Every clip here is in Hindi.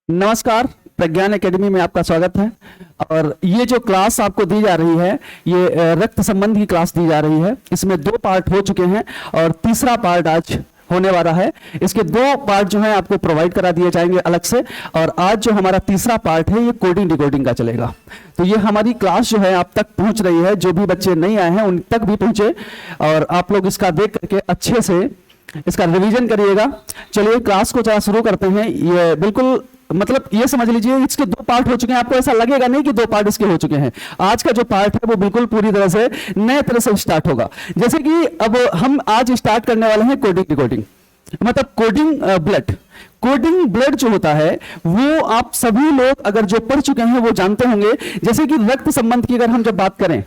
नमस्कार। प्रज्ञान एकेडमी में आपका स्वागत है। और ये जो क्लास आपको दी जा रही है ये रक्त संबंध की क्लास दी जा रही है। इसमें 2 पार्ट हो चुके हैं और तीसरा पार्ट आज होने वाला है। इसके 2 पार्ट जो है आपको प्रोवाइड करा दिए जाएंगे अलग से। और आज जो हमारा तीसरा पार्ट है ये कोडिंग डिकोडिंग का चलेगा। तो ये हमारी क्लास जो है आप तक पहुंच रही है। जो भी बच्चे नहीं आए हैं उन तक भी पहुंचे और आप लोग इसका देख करके अच्छे से इसका रिवीजन करिएगा। चलिए क्लास को शुरू करते हैं। ये बिल्कुल मतलब ये समझ लीजिए इसके 2 पार्ट हो चुके हैं। आपको ऐसा लगेगा नहीं कि 2 पार्ट इसके हो चुके हैं। आज का जो पार्ट है वो बिल्कुल पूरी तरह से नए तरह से स्टार्ट होगा। जैसे कि अब हम आज स्टार्ट करने वाले हैं कोडिंग डिकोडिंग, मतलब कोडिंग ब्लड। कोडिंग ब्लड जो होता है वो आप सभी लोग अगर जो पढ़ चुके हैं वो जानते होंगे। जैसे कि रक्त संबंध की अगर हम जब बात करें,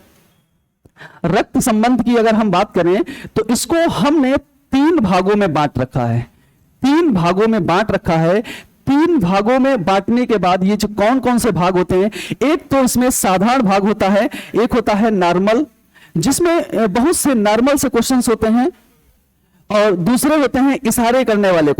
रक्त संबंध की अगर हम बात करें तो इसको हमने 3 भागों में बांट रखा है। 3 भागों में बांट रखा है। 3 भागों में बांटने के बाद ये जो कौन कौन से भाग होते हैं, एक तो इसमें साधारण भाग होता है, एक होता है नॉर्मल जिसमें बहुत से नॉर्मल से क्वेश्चंस होते हैं, और दूसरे होते हैं इशारे करने वाले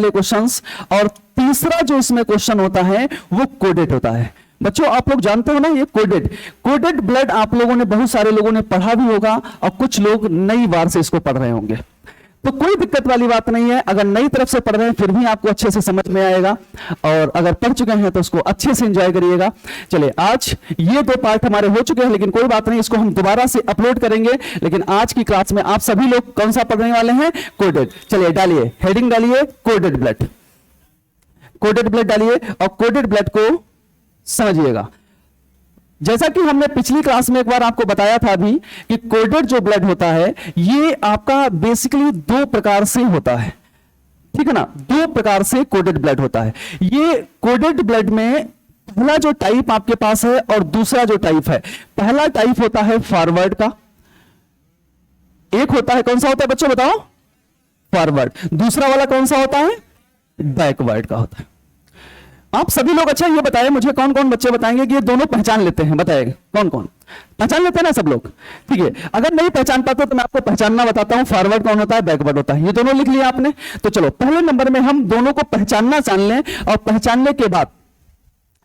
क्वेश्चंस। और तीसरा जो इसमें क्वेश्चन होता है वो कोडेड होता है। बच्चों आप लोग जानते हो ना ये कोडेड ब्लड आप लोगों ने, बहुत सारे लोगों ने पढ़ा भी होगा और कुछ लोग नई बार से इसको पढ़ रहे होंगे। तो कोई दिक्कत वाली बात नहीं है। अगर नई तरफ से पढ़ रहे हैं फिर भी आपको अच्छे से समझ में आएगा, और अगर पढ़ चुके हैं तो उसको अच्छे से एंजॉय करिएगा। चलिए आज ये 2 पार्ट हमारे हो चुके हैं, लेकिन कोई बात नहीं, इसको हम दोबारा से अपलोड करेंगे। लेकिन आज की क्लास में आप सभी लोग कौन सा पढ़ने वाले हैं? कोडेड। चलिए डालिए, हेडिंग डालिए कोडेड ब्लड। कोडेड ब्लड डालिए और कोडेड ब्लड को समझिएगा। जैसा कि हमने पिछली क्लास में एक बार आपको बताया था अभी कि कोडेड जो ब्लड होता है ये आपका बेसिकली 2 प्रकार से होता है, ठीक है ना। 2 प्रकार से कोडेड ब्लड होता है। ये कोडेड ब्लड में पहला जो टाइप आपके पास है और दूसरा जो टाइप है, पहला टाइप होता है फॉरवर्ड का, एक होता है कौन सा होता है बच्चों बताओ? फॉरवर्ड। दूसरा वाला कौन सा होता है? बैकवर्ड का होता है। आप सभी लोग अच्छा ये बताएं मुझे, कौन कौन बच्चे बताएंगे कि ये दोनों पहचान लेते हैं? बताएंगे कौन कौन पहचान लेते हैं ना? सब लोग, ठीक है। अगर नहीं पहचान पाते तो मैं आपको पहचानना बताता हूं। फॉरवर्ड कौन होता है, बैकवर्ड होता है। ये दोनों लिख लिया आपने। तो चलो पहले नंबर में हम दोनों को पहचानना जान लें, और पहचानने के बाद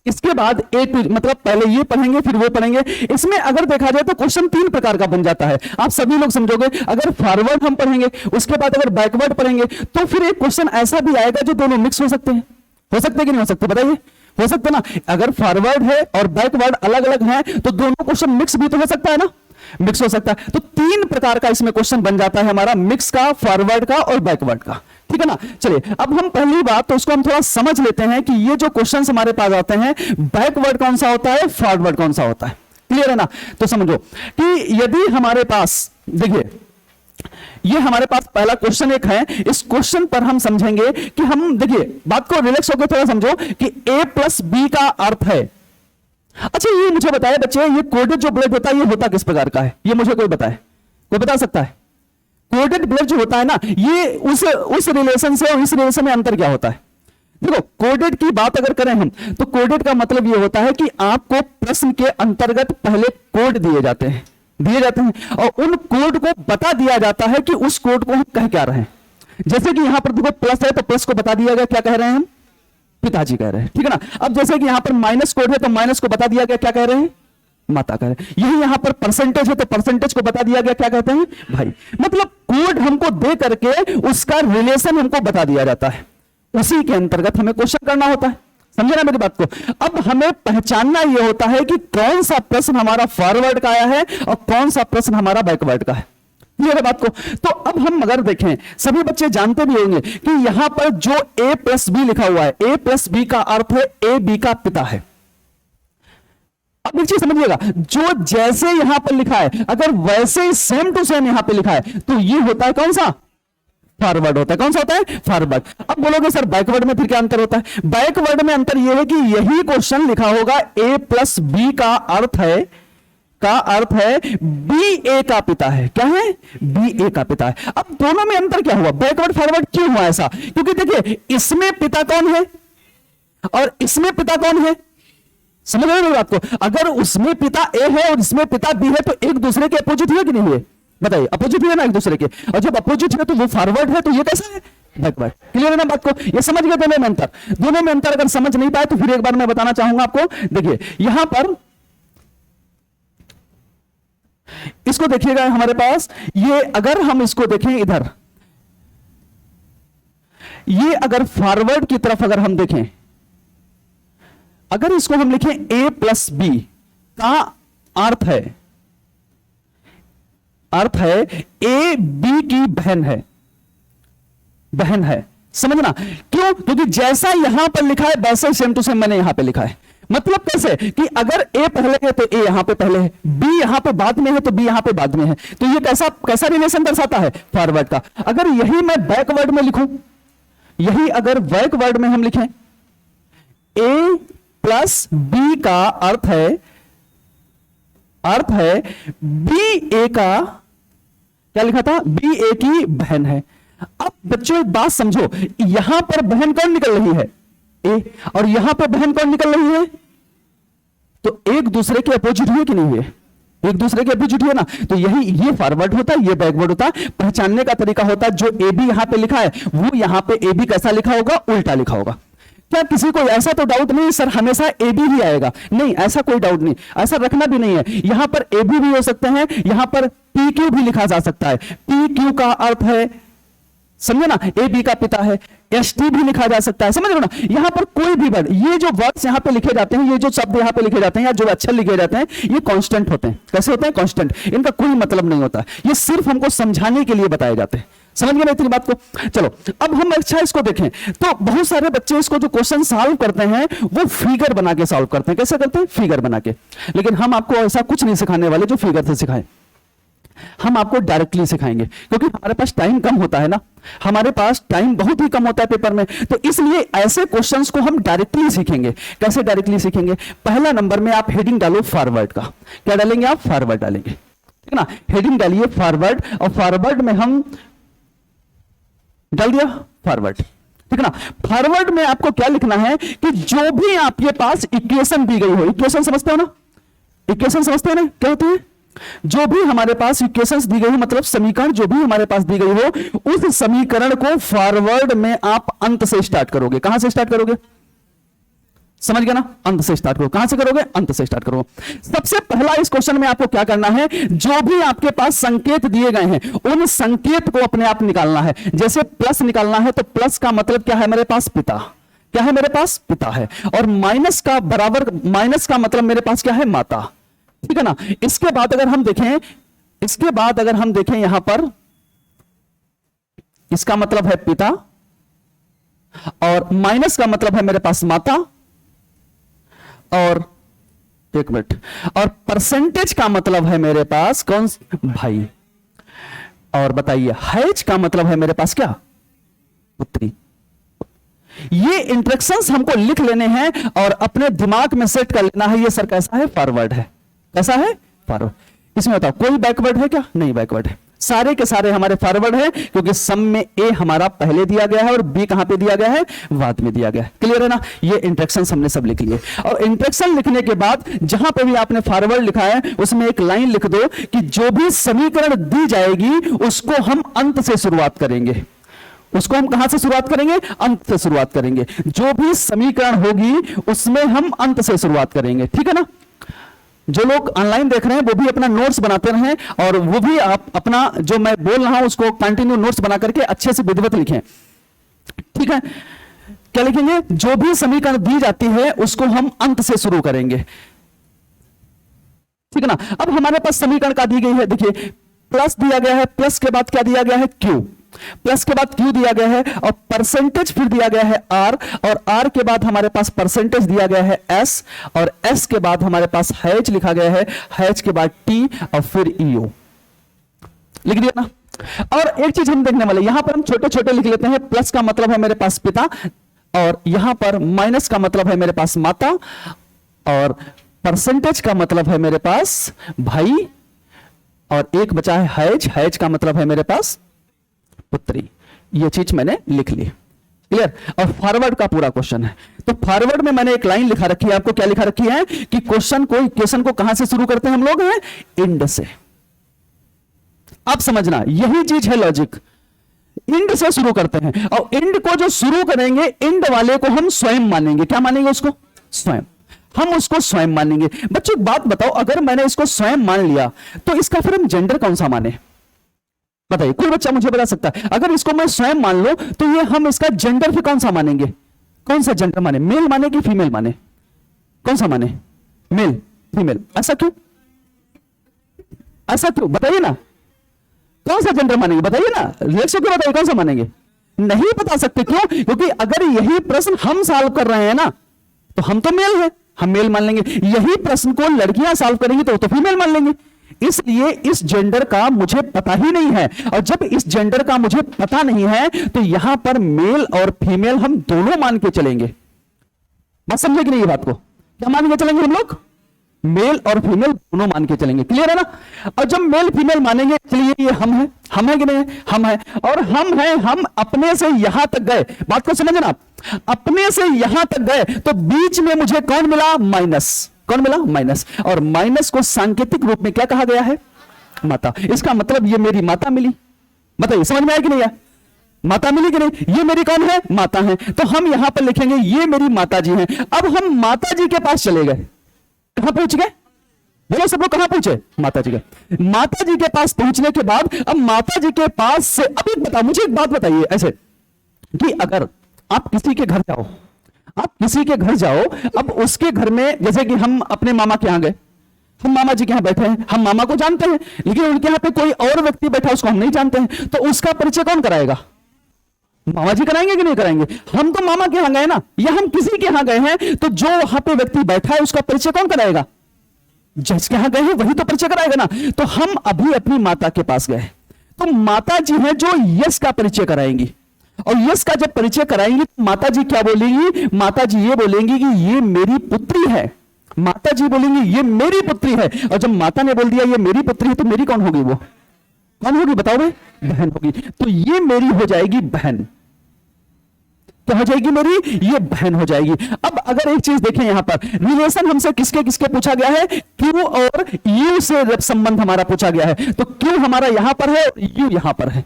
इसके बाद मतलब पहले ये पढ़ेंगे फिर वो पढ़ेंगे। इसमें अगर देखा जाए तो क्वेश्चन 3 प्रकार का बन जाता है। आप सभी लोग समझोगे, अगर फॉरवर्ड हम पढ़ेंगे उसके बाद अगर बैकवर्ड पढ़ेंगे तो फिर एक क्वेश्चन ऐसा भी आएगा जो दोनों मिक्स हो सकते हैं। हो सकते कि नहीं हो सकते बताइए? हो सकते ना। अगर फॉरवर्ड है और बैकवर्ड अलग अलग हैं तो दोनों क्वेश्चन मिक्स भी तो हो सकता है ना, मिक्स हो सकता है। तो 3 प्रकार का इसमें क्वेश्चन बन जाता है हमारा, मिक्स का, फॉरवर्ड का और बैकवर्ड का, ठीक है ना। चलिए अब हम पहली बात तो उसको हम थोड़ा समझ लेते हैं कि ये जो क्वेश्चन हमारे पास आते हैं, बैकवर्ड कौन सा होता है, फॉरवर्ड कौन सा होता है। क्लियर है ना? तो समझो कि यदि हमारे पास, देखिए ये हमारे पास पहला क्वेश्चन एक है। इस क्वेश्चन पर हम समझेंगे कि हम, देखिए बात को रिलैक्स होकर थोड़ा समझो कि a प्लस बी का अर्थ है। अच्छा ये मुझे बताए बच्चे, ये कोडेड जो ब्लड होता है ये होता किस प्रकार का है? ये मुझे कोई बताए, कोई बता सकता है? कोडेड ब्लड जो होता है ना, ये उस रिलेशन से और इस रिलेशन में अंतर क्या होता है? देखो कोडेड की बात अगर करें हम तो कोडेड का मतलब ये होता है कि आपको प्रश्न के अंतर्गत पहले कोड दिए जाते हैं और उन कोड को बता दिया जाता है कि उस कोड को हम कह क्या रहे हैं। जैसे कि यहां पर देखो प्लस है तो प्लस को बता दिया गया क्या कह रहे हैं हम? पिताजी कह रहे हैं, ठीक है ना। अब जैसे कि यहां पर माइनस कोड है तो माइनस को बता दिया गया क्या कह रहे हैं? माता कह रहे हैं। यही यहां पर परसेंटेज है तो परसेंटेज को बता दिया गया क्या कहते हैं? भाई। मतलब कोड हमको दे करके उसका रिलेशन हमको बता दिया जाता है, उसी के अंतर्गत हमें क्वेश्चन करना होता है। समझे ना मेरी बात को? अब हमें पहचानना यह होता है कि कौन सा प्रश्न हमारा फॉरवर्ड का आया है और कौन सा प्रश्न हमारा बैकवर्ड का है। क्लियर बात को? तो अब हम अगर देखें, सभी बच्चे जानते भी होंगे कि यहां पर जो a प्लस बी लिखा हुआ है, a प्लस बी का अर्थ है a बी का पिता है। अब एक चीज समझिएगा, जो जैसे यहां पर लिखा है अगर वैसे ही सेम टू सेम यहां पर लिखा है तो ये होता है कौन सा? फॉरवर्ड होता है। कौन सा होता है? फॉरवर्ड। अब बोलोगे सर बैकवर्ड में फिर क्या अंतर होता है? बैकवर्ड में अंतर यह है कि यही क्वेश्चन लिखा होगा a प्लस बी का अर्थ है बी ए का पिता है। क्या है? बी ए का पिता है। अब दोनों में अंतर क्या हुआ? बैकवर्ड फॉरवर्ड क्यों हुआ ऐसा? क्योंकि देखिए इसमें पिता कौन है और इसमें पिता कौन है। समझ रहे हो बात को? अगर उसमें पिता ए है और इसमें पिता बी है तो एक दूसरे के अपोजिट हुए कि नहीं हुए? बताइए, अपोजिट है ना एक दूसरे के। और जब अपोजिट है तो वो फॉरवर्ड है, तो ये कैसा है? बैकवर्ड। क्लियर है ना बात को? ये समझ गए दोनों में अंतर? दोनों में अंतर अगर समझ नहीं पाए तो फिर एक बार मैं बताना चाहूंगा आपको। देखिए यहां पर इसको देखिएगा, हमारे पास ये अगर हम इसको देखें इधर, ये अगर फॉरवर्ड की तरफ अगर हम देखें, अगर इसको हम लिखें a प्लस बी का अर्थ है ए बी की बहन है। समझना क्यों? क्योंकि जैसा यहां पर लिखा है वैसे सेम टू सेम मैंने यहां पे लिखा है। मतलब कैसे कि अगर ए पहले है तो ए यहां पे पहले है, बी यहां पे बाद में है तो बी यहां पे बाद में है। तो ये कैसा रिलेशन दर्शाता है? फॉरवर्ड का। अगर यही मैं बैकवर्ड में लिखूं, यही अगर बैकवर्ड में हम लिखें ए प्लस बी का अर्थ है बी ए का, क्या लिखा था? बी ए की बहन है। अब बच्चों एक बात समझो, यहां पर बहन कौन निकल रही है? ए, और यहां पर बहन कौन निकल रही है? तो एक दूसरे के अपोजिट हुए कि नहीं हुए? एक दूसरे के अपोजिट हुए ना। तो ये फॉरवर्ड होता है, ये बैकवर्ड होता है। पहचानने का तरीका होता है, जो ए बी यहां पे लिखा है वो यहां पे ए बी कैसा लिखा होगा? उल्टा लिखा होगा। क्या किसी को ऐसा तो डाउट नहीं सर हमेशा ए बी ही आएगा? नहीं, ऐसा कोई डाउट नहीं, ऐसा रखना भी नहीं है। यहां पर ए बी भी हो सकते हैं, यहां पर पी क्यू भी लिखा जा सकता है। पी क्यू का अर्थ है, समझे ना, ए बी का पिता है। एस टी भी लिखा जा सकता है, समझ रहे हो ना। यहां पर कोई भी वर्ड, ये जो वर्ड्स यहां पे लिखे जाते हैं, ये जो शब्द यहां पे लिखे जाते हैं या जो अक्षर लिखे जाते हैं, ये कांस्टेंट होते हैं। कैसे होते हैं? कांस्टेंट। इनका कोई मतलब नहीं होता, ये सिर्फ हमको समझाने के लिए बताए जाते हैं। समझ गए ना इतनी बात को? चलो अब हम अच्छा इसको देखें तो बहुत सारे बच्चे इसको जो क्वेश्चन सॉल्व करते हैं वो फिगर बना के सॉल्व करते हैं। कैसे करते हैं? फिगर बना के। लेकिन हम आपको ऐसा कुछ नहीं सिखाने वाले जो फिगर से सिखाएं, हम आपको डायरेक्टली सिखाएंगे। क्योंकि हमारे पास टाइम कम होता है ना, हमारे पास टाइम बहुत ही कम होता है पेपर में, तो इसलिए ऐसे क्वेश्चंस को हम डायरेक्टली सीखेंगे। कैसे डायरेक्टली सीखेंगे? पहला नंबर में आप हेडिंग डालो फॉरवर्ड का। क्या डालेंगे आप? फॉरवर्ड डालेंगे, ठीक ना। हेडिंग डालिए फॉरवर्ड, और फॉरवर्ड में हम डाल दिया फॉरवर्ड, ठीक ना। फॉरवर्ड में आपको क्या लिखना है कि जो भी आपके पास इक्वेशन दी गई हो, इक्वेशन समझते हो ना? इक्वेशन समझते हो ना क्या होती है? जो भी हमारे पास इक्वेशंस दी गई हो, मतलब समीकरण जो भी हमारे पास दी गई हो, उस समीकरण को फॉरवर्ड में आप अंत से स्टार्ट करोगे। कहां से स्टार्ट करोगे? समझ गया ना? अंत से स्टार्ट करो। कहां से करोगे? अंत से स्टार्ट करो। सबसे पहला इस क्वेश्चन में आपको क्या करना है, जो भी आपके पास संकेत दिए गए हैं उन संकेत को अपने आप निकालना है। जैसे प्लस निकालना है तो प्लस का मतलब क्या है? मेरे पास पिता। क्या है? मेरे पास पिता है। और माइनस का बराबर, माइनस का मतलब मेरे पास क्या है? माता, ठीक है ना। इसके बाद अगर हम देखें, यहां पर इसका मतलब है पिता, और माइनस का मतलब है मेरे पास माता, और एक मिनट, और परसेंटेज का मतलब है मेरे पास कौन? भाई। और बताइए हैज का मतलब है मेरे पास क्या? पुत्री। ये इंस्ट्रक्शंस हमको लिख लेने हैं और अपने दिमाग में सेट कर लेना है। ये सर कैसा है? फॉरवर्ड है। कैसा है? फॉरवर्ड। इसमें बताओ कोई बैकवर्ड है क्या? नहीं, बैकवर्ड है। सारे के सारे हमारे फॉरवर्ड है, क्योंकि सम में ए हमारा पहले दिया गया है और बी कहां पे दिया गया है? बाद में दिया गया है। क्लियर है ना? ये इंस्ट्रक्शंस हमने सब लिख लिए। और इंस्ट्रक्शन लिखने के बाद जहां पे भी आपने फॉरवर्ड लिखा है उसमें एक लाइन लिख दो कि जो भी समीकरण दी जाएगी उसको हम अंत से शुरुआत करेंगे। उसको हम कहां से शुरुआत करेंगे? अंत से शुरुआत करेंगे। जो भी समीकरण होगी उसमें हम अंत से शुरुआत करेंगे, ठीक है ना। जो लोग ऑनलाइन देख रहे हैं वो भी अपना नोट्स बनाते रहें, और वो भी आप अपना जो मैं बोल रहा हूं उसको कंटिन्यू नोट्स बना करके अच्छे से विधिवत लिखें, ठीक है। क्या लिखेंगे? जो भी समीकरण दी जाती है उसको हम अंत से शुरू करेंगे, ठीक है ना। अब हमारे पास समीकरण का दी गई है, देखिए प्लस दिया गया है, प्लस के बाद क्या दिया गया है? क्यू। प्लस के बाद क्यू दिया गया है, और परसेंटेज फिर दिया गया है आर, और आर के बाद हमारे पास परसेंटेज दिया गया है एस, और एस के बाद हमारे पास हैच लिखा गया है, हैच के बाद टी, और फिर ईओ। लिख दिया ना। और एक चीज हम देखने वाले, यहां पर हम छोटे छोटे लिख लेते हैं। प्लस का मतलब है मेरे पास पिता, और यहां पर माइनस का मतलब है मेरे पास माता, और परसेंटेज का मतलब है मेरे पास भाई, और एक बचा है हैज, हैज का मतलब है मेरे पास पुत्री। ये चीज मैंने लिख ली। क्लियर? और फॉरवर्ड का पूरा क्वेश्चन है। तो फॉरवर्ड में मैंने एक लाइन लिखा रखी है, आपको क्या लिखा रखी है कि क्वेश्चन को कहां से शुरू करते हैं हम लोग? हैं इंड से। आप समझना, यही चीज है लॉजिक। इंड से शुरू करते हैं, और इंड को जो शुरू करेंगे, इंड वाले को हम स्वयं मानेंगे। क्या मानेंगे उसको? स्वयं। हम उसको स्वयं मानेंगे। बच्चों एक बात बताओ, अगर मैंने इसको स्वयं मान लिया तो इसका फिर हम जेंडर कौन सा माने? बताइए, कोई बच्चा मुझे बता सकता है? अगर इसको मैं स्वयं मान लो तो ये हम इसका जेंडर फिर कौन सा मानेंगे? कौन सा जेंडर माने? मेल माने कि फीमेल माने? कौन सा माने? Male, female. ऐसा क्यों? ऐसा क्यों बताइए ना? कौन सा जेंडर मानेंगे बताइए ना? लेक्चर क्यों बताइए, कौन सा मानेंगे? नहीं बता सकते। क्यों? क्योंकि अगर यही प्रश्न हम सॉल्व कर रहे हैं ना, तो हम तो मेल है, हम मेल मान लेंगे। यही प्रश्न को लड़कियां सॉल्व करेंगी तो फीमेल मान लेंगे। इसलिए इस जेंडर का मुझे पता ही नहीं है, और जब इस जेंडर का मुझे पता नहीं है तो यहां पर मेल और फीमेल हम दोनों मान के चलेंगे। बात समझे कि नहीं? ये बात को क्या मान के चलेंगे हम लोग? मेल और फीमेल दोनों मान के चलेंगे। क्लियर है ना? और जब मेल फीमेल मानेंगे, चलिए ये हम है, हम है कि नहीं? हम है। और हम है, हम अपने से यहां तक गए। बात को समझना आप, अपने से यहां तक गए तो बीच में मुझे कौन मिला? माइनस। कौन मिला? माइनस। और माइनस को सांकेतिक रूप में क्या कहा गया है? माता। इसका मतलब ये मेरी माता मिली। बताइए समझ में आया कि नहीं आया? माता मिली कि नहीं? ये मेरी कौन है? माता है। तो हम यहां पर लिखेंगे ये मेरी माता जी हैं। अब हम माता जी के पास चले गए। कहां पहुंच गए? बोलो सब लोग, कहां पहुंचे? माता जी के। माता जी के पास पहुंचने के बाद अब माता जी के पास से अब मुझे एक बात बताइए ऐसे कि अगर आप किसी के घर जाओ, आप किसी के घर जाओ, अब उसके घर में जैसे कि हम अपने मामा के यहां गए, हम मामा जी के यहां बैठे हैं, हम मामा को जानते हैं, लेकिन उनके यहां पे कोई और व्यक्ति बैठा उसको हम नहीं जानते हैं, तो उसका परिचय कौन कराएगा? मामा जी कराएंगे कि नहीं कराएंगे? हम तो मामा के यहां गए ना, या हम किसी के यहां गए हैं, तो जो वहां पे व्यक्ति बैठा है उसका परिचय कौन कराएगा? जिसके यहां गए हैं वही तो परिचय कराएगा ना। तो हम अभी अपनी माता के पास गए, तो माता जी हैं जो यश का परिचय कराएंगी, और यश का जब परिचय कराएंगी तो माता जी क्या बोलेंगी? माता जी ये बोलेंगी कि ये मेरी पुत्री है। माता जी बोलेंगी ये मेरी पुत्री है। और जब माता ने बोल दिया ये मेरी पुत्री है, तो मेरी कौन होगी? वो कौन होगी बताओ भाई? बहन होगी। तो ये मेरी हो जाएगी बहन। क्या हो जाएगी मेरी? ये बहन हो जाएगी। अब अगर एक चीज देखें यहां पर, रिलेशन हमसे किसके किसके पूछा गया है? क्यू और यू से संबंध हमारा पूछा गया है। तो क्यू हमारा यहां पर है, यू यहां पर है,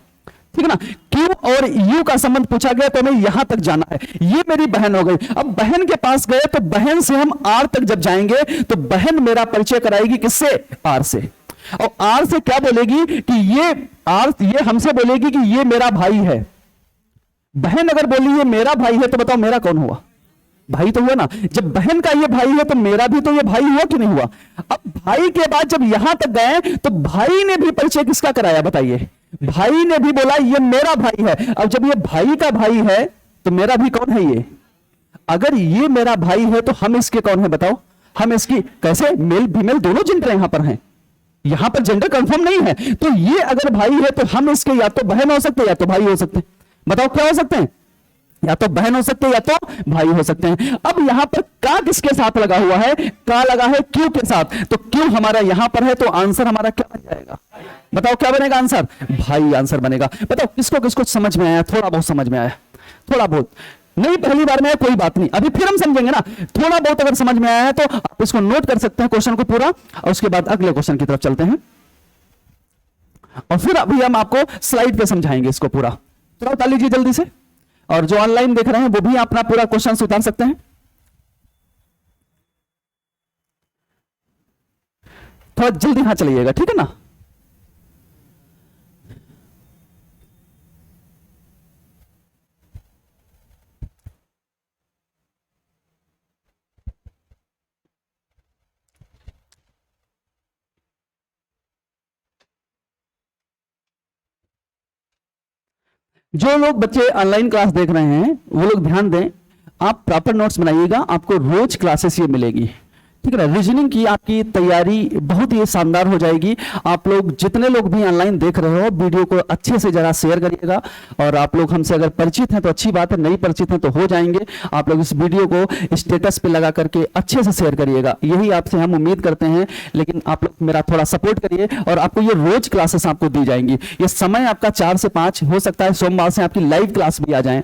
ठीक है ना? क्यू और यू का संबंध पूछा गया, तो हमें यहां तक जाना है। ये मेरी बहन हो गई। अब बहन के पास गए तो बहन से हम आर तक जब जाएंगे तो बहन मेरा परिचय कराएगी किससे? आर से। और आर से क्या बोलेगी कि ये हमसे बोलेगी कि ये मेरा भाई है। बहन अगर बोली ये मेरा भाई है, तो बताओ मेरा कौन हुआ? भाई तो हुआ ना। जब बहन का ये भाई है तो मेरा भी तो ये भाई हुआ कि नहीं हुआ? अब भाई के बाद जब यहां तक गए तो भाई ने भी परिचय किसका कराया? बताइए। भाई ने भी बोला ये मेरा भाई है। अब जब ये भाई का भाई है तो मेरा भी कौन है? ये। अगर ये मेरा भाई है तो हम इसके कौन है बताओ? हम इसकी कैसे? मेल फीमेल दोनों जेंडर यहां पर हैं, यहां पर जेंडर कंफर्म नहीं है। तो ये अगर भाई है तो हम इसके या तो बहन हो सकते हैं या तो भाई हो सकते हैं। बताओ क्या हो सकते हैं? या तो बहन हो सकते हैं या तो भाई हो सकते हैं। अब यहां पर का किसके साथ लगा हुआ है? का लगा है क्यू के साथ। तो क्यू हमारा यहां पर है, तो आंसर हमारा क्या बन जाएगा? बताओ क्या बनेगा आंसर? भाई आंसर बनेगा। बताओ किसको किसको समझ में आया? थोड़ा बहुत समझ में आया? थोड़ा बहुत नहीं, पहली बार में है कोई बात नहीं, अभी फिर हम समझेंगे ना। थोड़ा बहुत अगर समझ में आया है तो आप इसको नोट कर सकते हैं क्वेश्चन को पूरा, और उसके बाद अगले क्वेश्चन की तरफ चलते हैं, और फिर अभी हम आपको स्लाइड पे समझाएंगे इसको पूरा। थोड़ा उतार लीजिए जल्दी से, और जो ऑनलाइन देख रहे हैं वो भी अपना पूरा क्वेश्चन उतार सकते हैं। थोड़ा जल्दी हाथ चलिएगा, ठीक है ना? जो लोग बच्चे ऑनलाइन क्लास देख रहे हैं वो लोग ध्यान दें, आप प्रॉपर नोट्स बनाइएगा, आपको रोज क्लासेस ये मिलेगी, ठीक है ना? रीजनिंग की आपकी तैयारी बहुत ही शानदार हो जाएगी। आप लोग जितने लोग भी ऑनलाइन देख रहे हो, वीडियो को अच्छे से जरा शेयर करिएगा, और आप लोग हमसे अगर परिचित हैं तो अच्छी बात है, नहीं परिचित हैं तो हो जाएंगे। आप लोग इस वीडियो को स्टेटस पे लगा करके अच्छे से शेयर करिएगा, यही आपसे हम उम्मीद करते हैं। लेकिन आप लोग मेरा थोड़ा सपोर्ट करिए, और आपको ये रोज क्लासेस आपको दी जाएंगी। ये समय आपका 4 से 5 हो सकता है, सोमवार से आपकी लाइव क्लास भी आ जाए,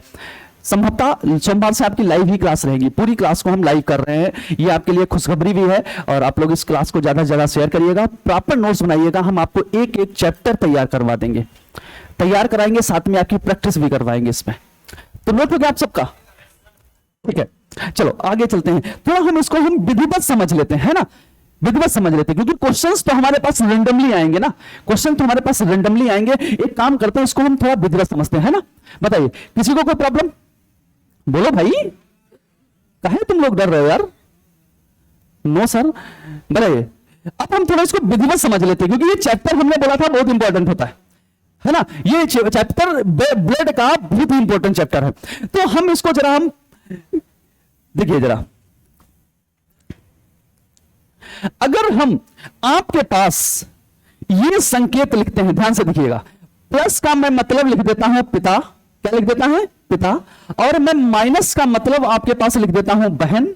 संभवतः सोमवार से आपकी लाइव ही क्लास रहेगी। पूरी क्लास को हम लाइव कर रहे हैं, ये आपके लिए खुशखबरी भी है। और आप लोग इस क्लास को ज्यादा से ज्यादा शेयर करिएगा, प्रॉपर नोट्स बनाइएगा, हम आपको एक एक चैप्टर तैयार करवा देंगे। तैयार कराएंगे, साथ में आपकी प्रैक्टिस भी करवाएंगे इसमें। तो नोट हो गया आप सबका? ठीक है, चलो आगे चलते हैं। थोड़ा हम इसको हम विधिवत समझ लेते हैं, है ना, विधिवत समझ लेते हैं, क्योंकि क्वेश्चंस तो हमारे पास रैंडमली आएंगे ना, क्वेश्चन तो हमारे पास रैंडमली आएंगे। एक काम करते हैं, इसको हम थोड़ा विधिवत समझते हैं, है ना। बताइए, किसी को कोई प्रॉब्लम? बोलो भाई, काहे तुम लोग डर रहे हो यार? No sir. बताइए, अब हम थोड़ा इसको विधिवत समझ लेते हैं, क्योंकि ये चैप्टर हमने बोला था बहुत इंपॉर्टेंट होता है ना। ये चैप्टर ब्लड का बहुत ही इंपॉर्टेंट चैप्टर है। तो हम इसको जरा हम देखिए जरा, अगर हम आपके पास ये संकेत लिखते हैं, ध्यान से देखिएगा, प्लस का मैं मतलब लिख देता हूं पिता, क्या लिख देता है? पिता। और मैं माइनस का मतलब आपके पास लिख देता हूं बहन,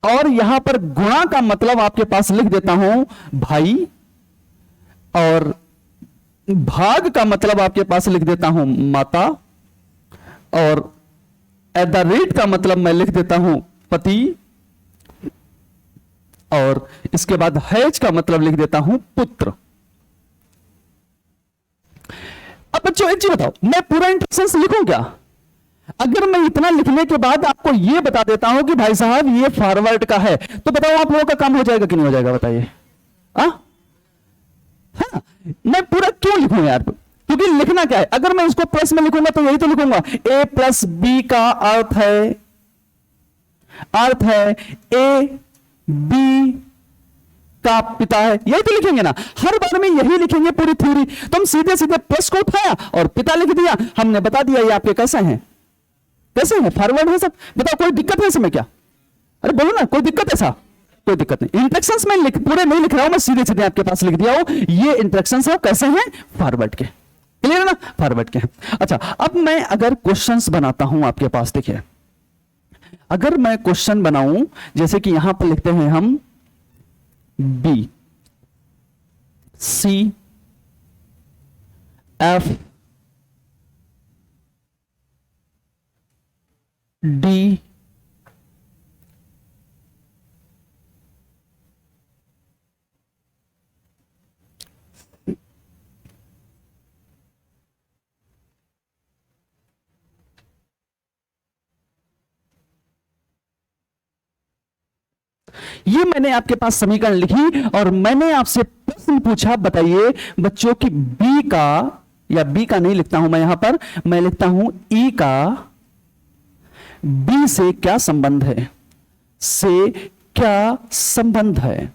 और यहां पर गुणा का मतलब आपके पास लिख देता हूं भाई, और भाग का मतलब आपके पास लिख देता हूं माता, और एट द रेट का मतलब मैं लिख देता हूं पति, और इसके बाद हैज का मतलब लिख देता हूं पुत्र। अब बच्चों एक चीज बताओ, मैं पूरा इंस्ट्रक्शंस लिखूं क्या? अगर मैं इतना लिखने के बाद आपको यह बता देता हूं कि भाई साहब ये फॉरवर्ड का है, तो बताओ आप लोगों का काम हो जाएगा कि नहीं हो जाएगा? बताइए। हाँ, मैं पूरा क्यों लिखूं यार? क्योंकि लिखना क्या है, अगर मैं इसको प्लस में लिखूंगा तो यही तो लिखूंगा, ए प्लस बी का अर्थ है ए बी का पिता है, यही तो लिखेंगे ना, हर बार में यही लिखेंगे पूरी थ्योरी। तो हम सीधे सीधे प्लस को उठाया और पिता लिख दिया, हमने बता दिया ये आपके कैसे हैं, कैसे हैं, फॉरवर्ड है सब। बताओ कोई दिक्कत है इसमें क्या? अरे बोलो ना, कोई दिक्कत है? ऐसा कोई दिक्कत नहीं। इंस्ट्रक्शंस में पूरे नहीं लिख रहा हूं मैं, सीधे सीधे आपके पास लिख दिया हूं, ये इंस्ट्रक्शंस है कैसे हैं, फॉरवर्ड के। क्लियर है ना, फॉरवर्ड के। अच्छा, अब मैं अगर क्वेश्चंस बनाता हूं आपके पास, देखिए अगर मैं क्वेश्चन बनाऊं, जैसे कि यहां पर लिखते हैं हम बी सी एफ डी ये मैंने आपके पास समीकरण लिखी और मैंने आपसे प्रश्न पूछा, बताइए बच्चों की बी का, या बी का नहीं लिखता हूं मैं यहां पर, मैं लिखता हूं ई का बी से क्या संबंध है, से क्या संबंध है।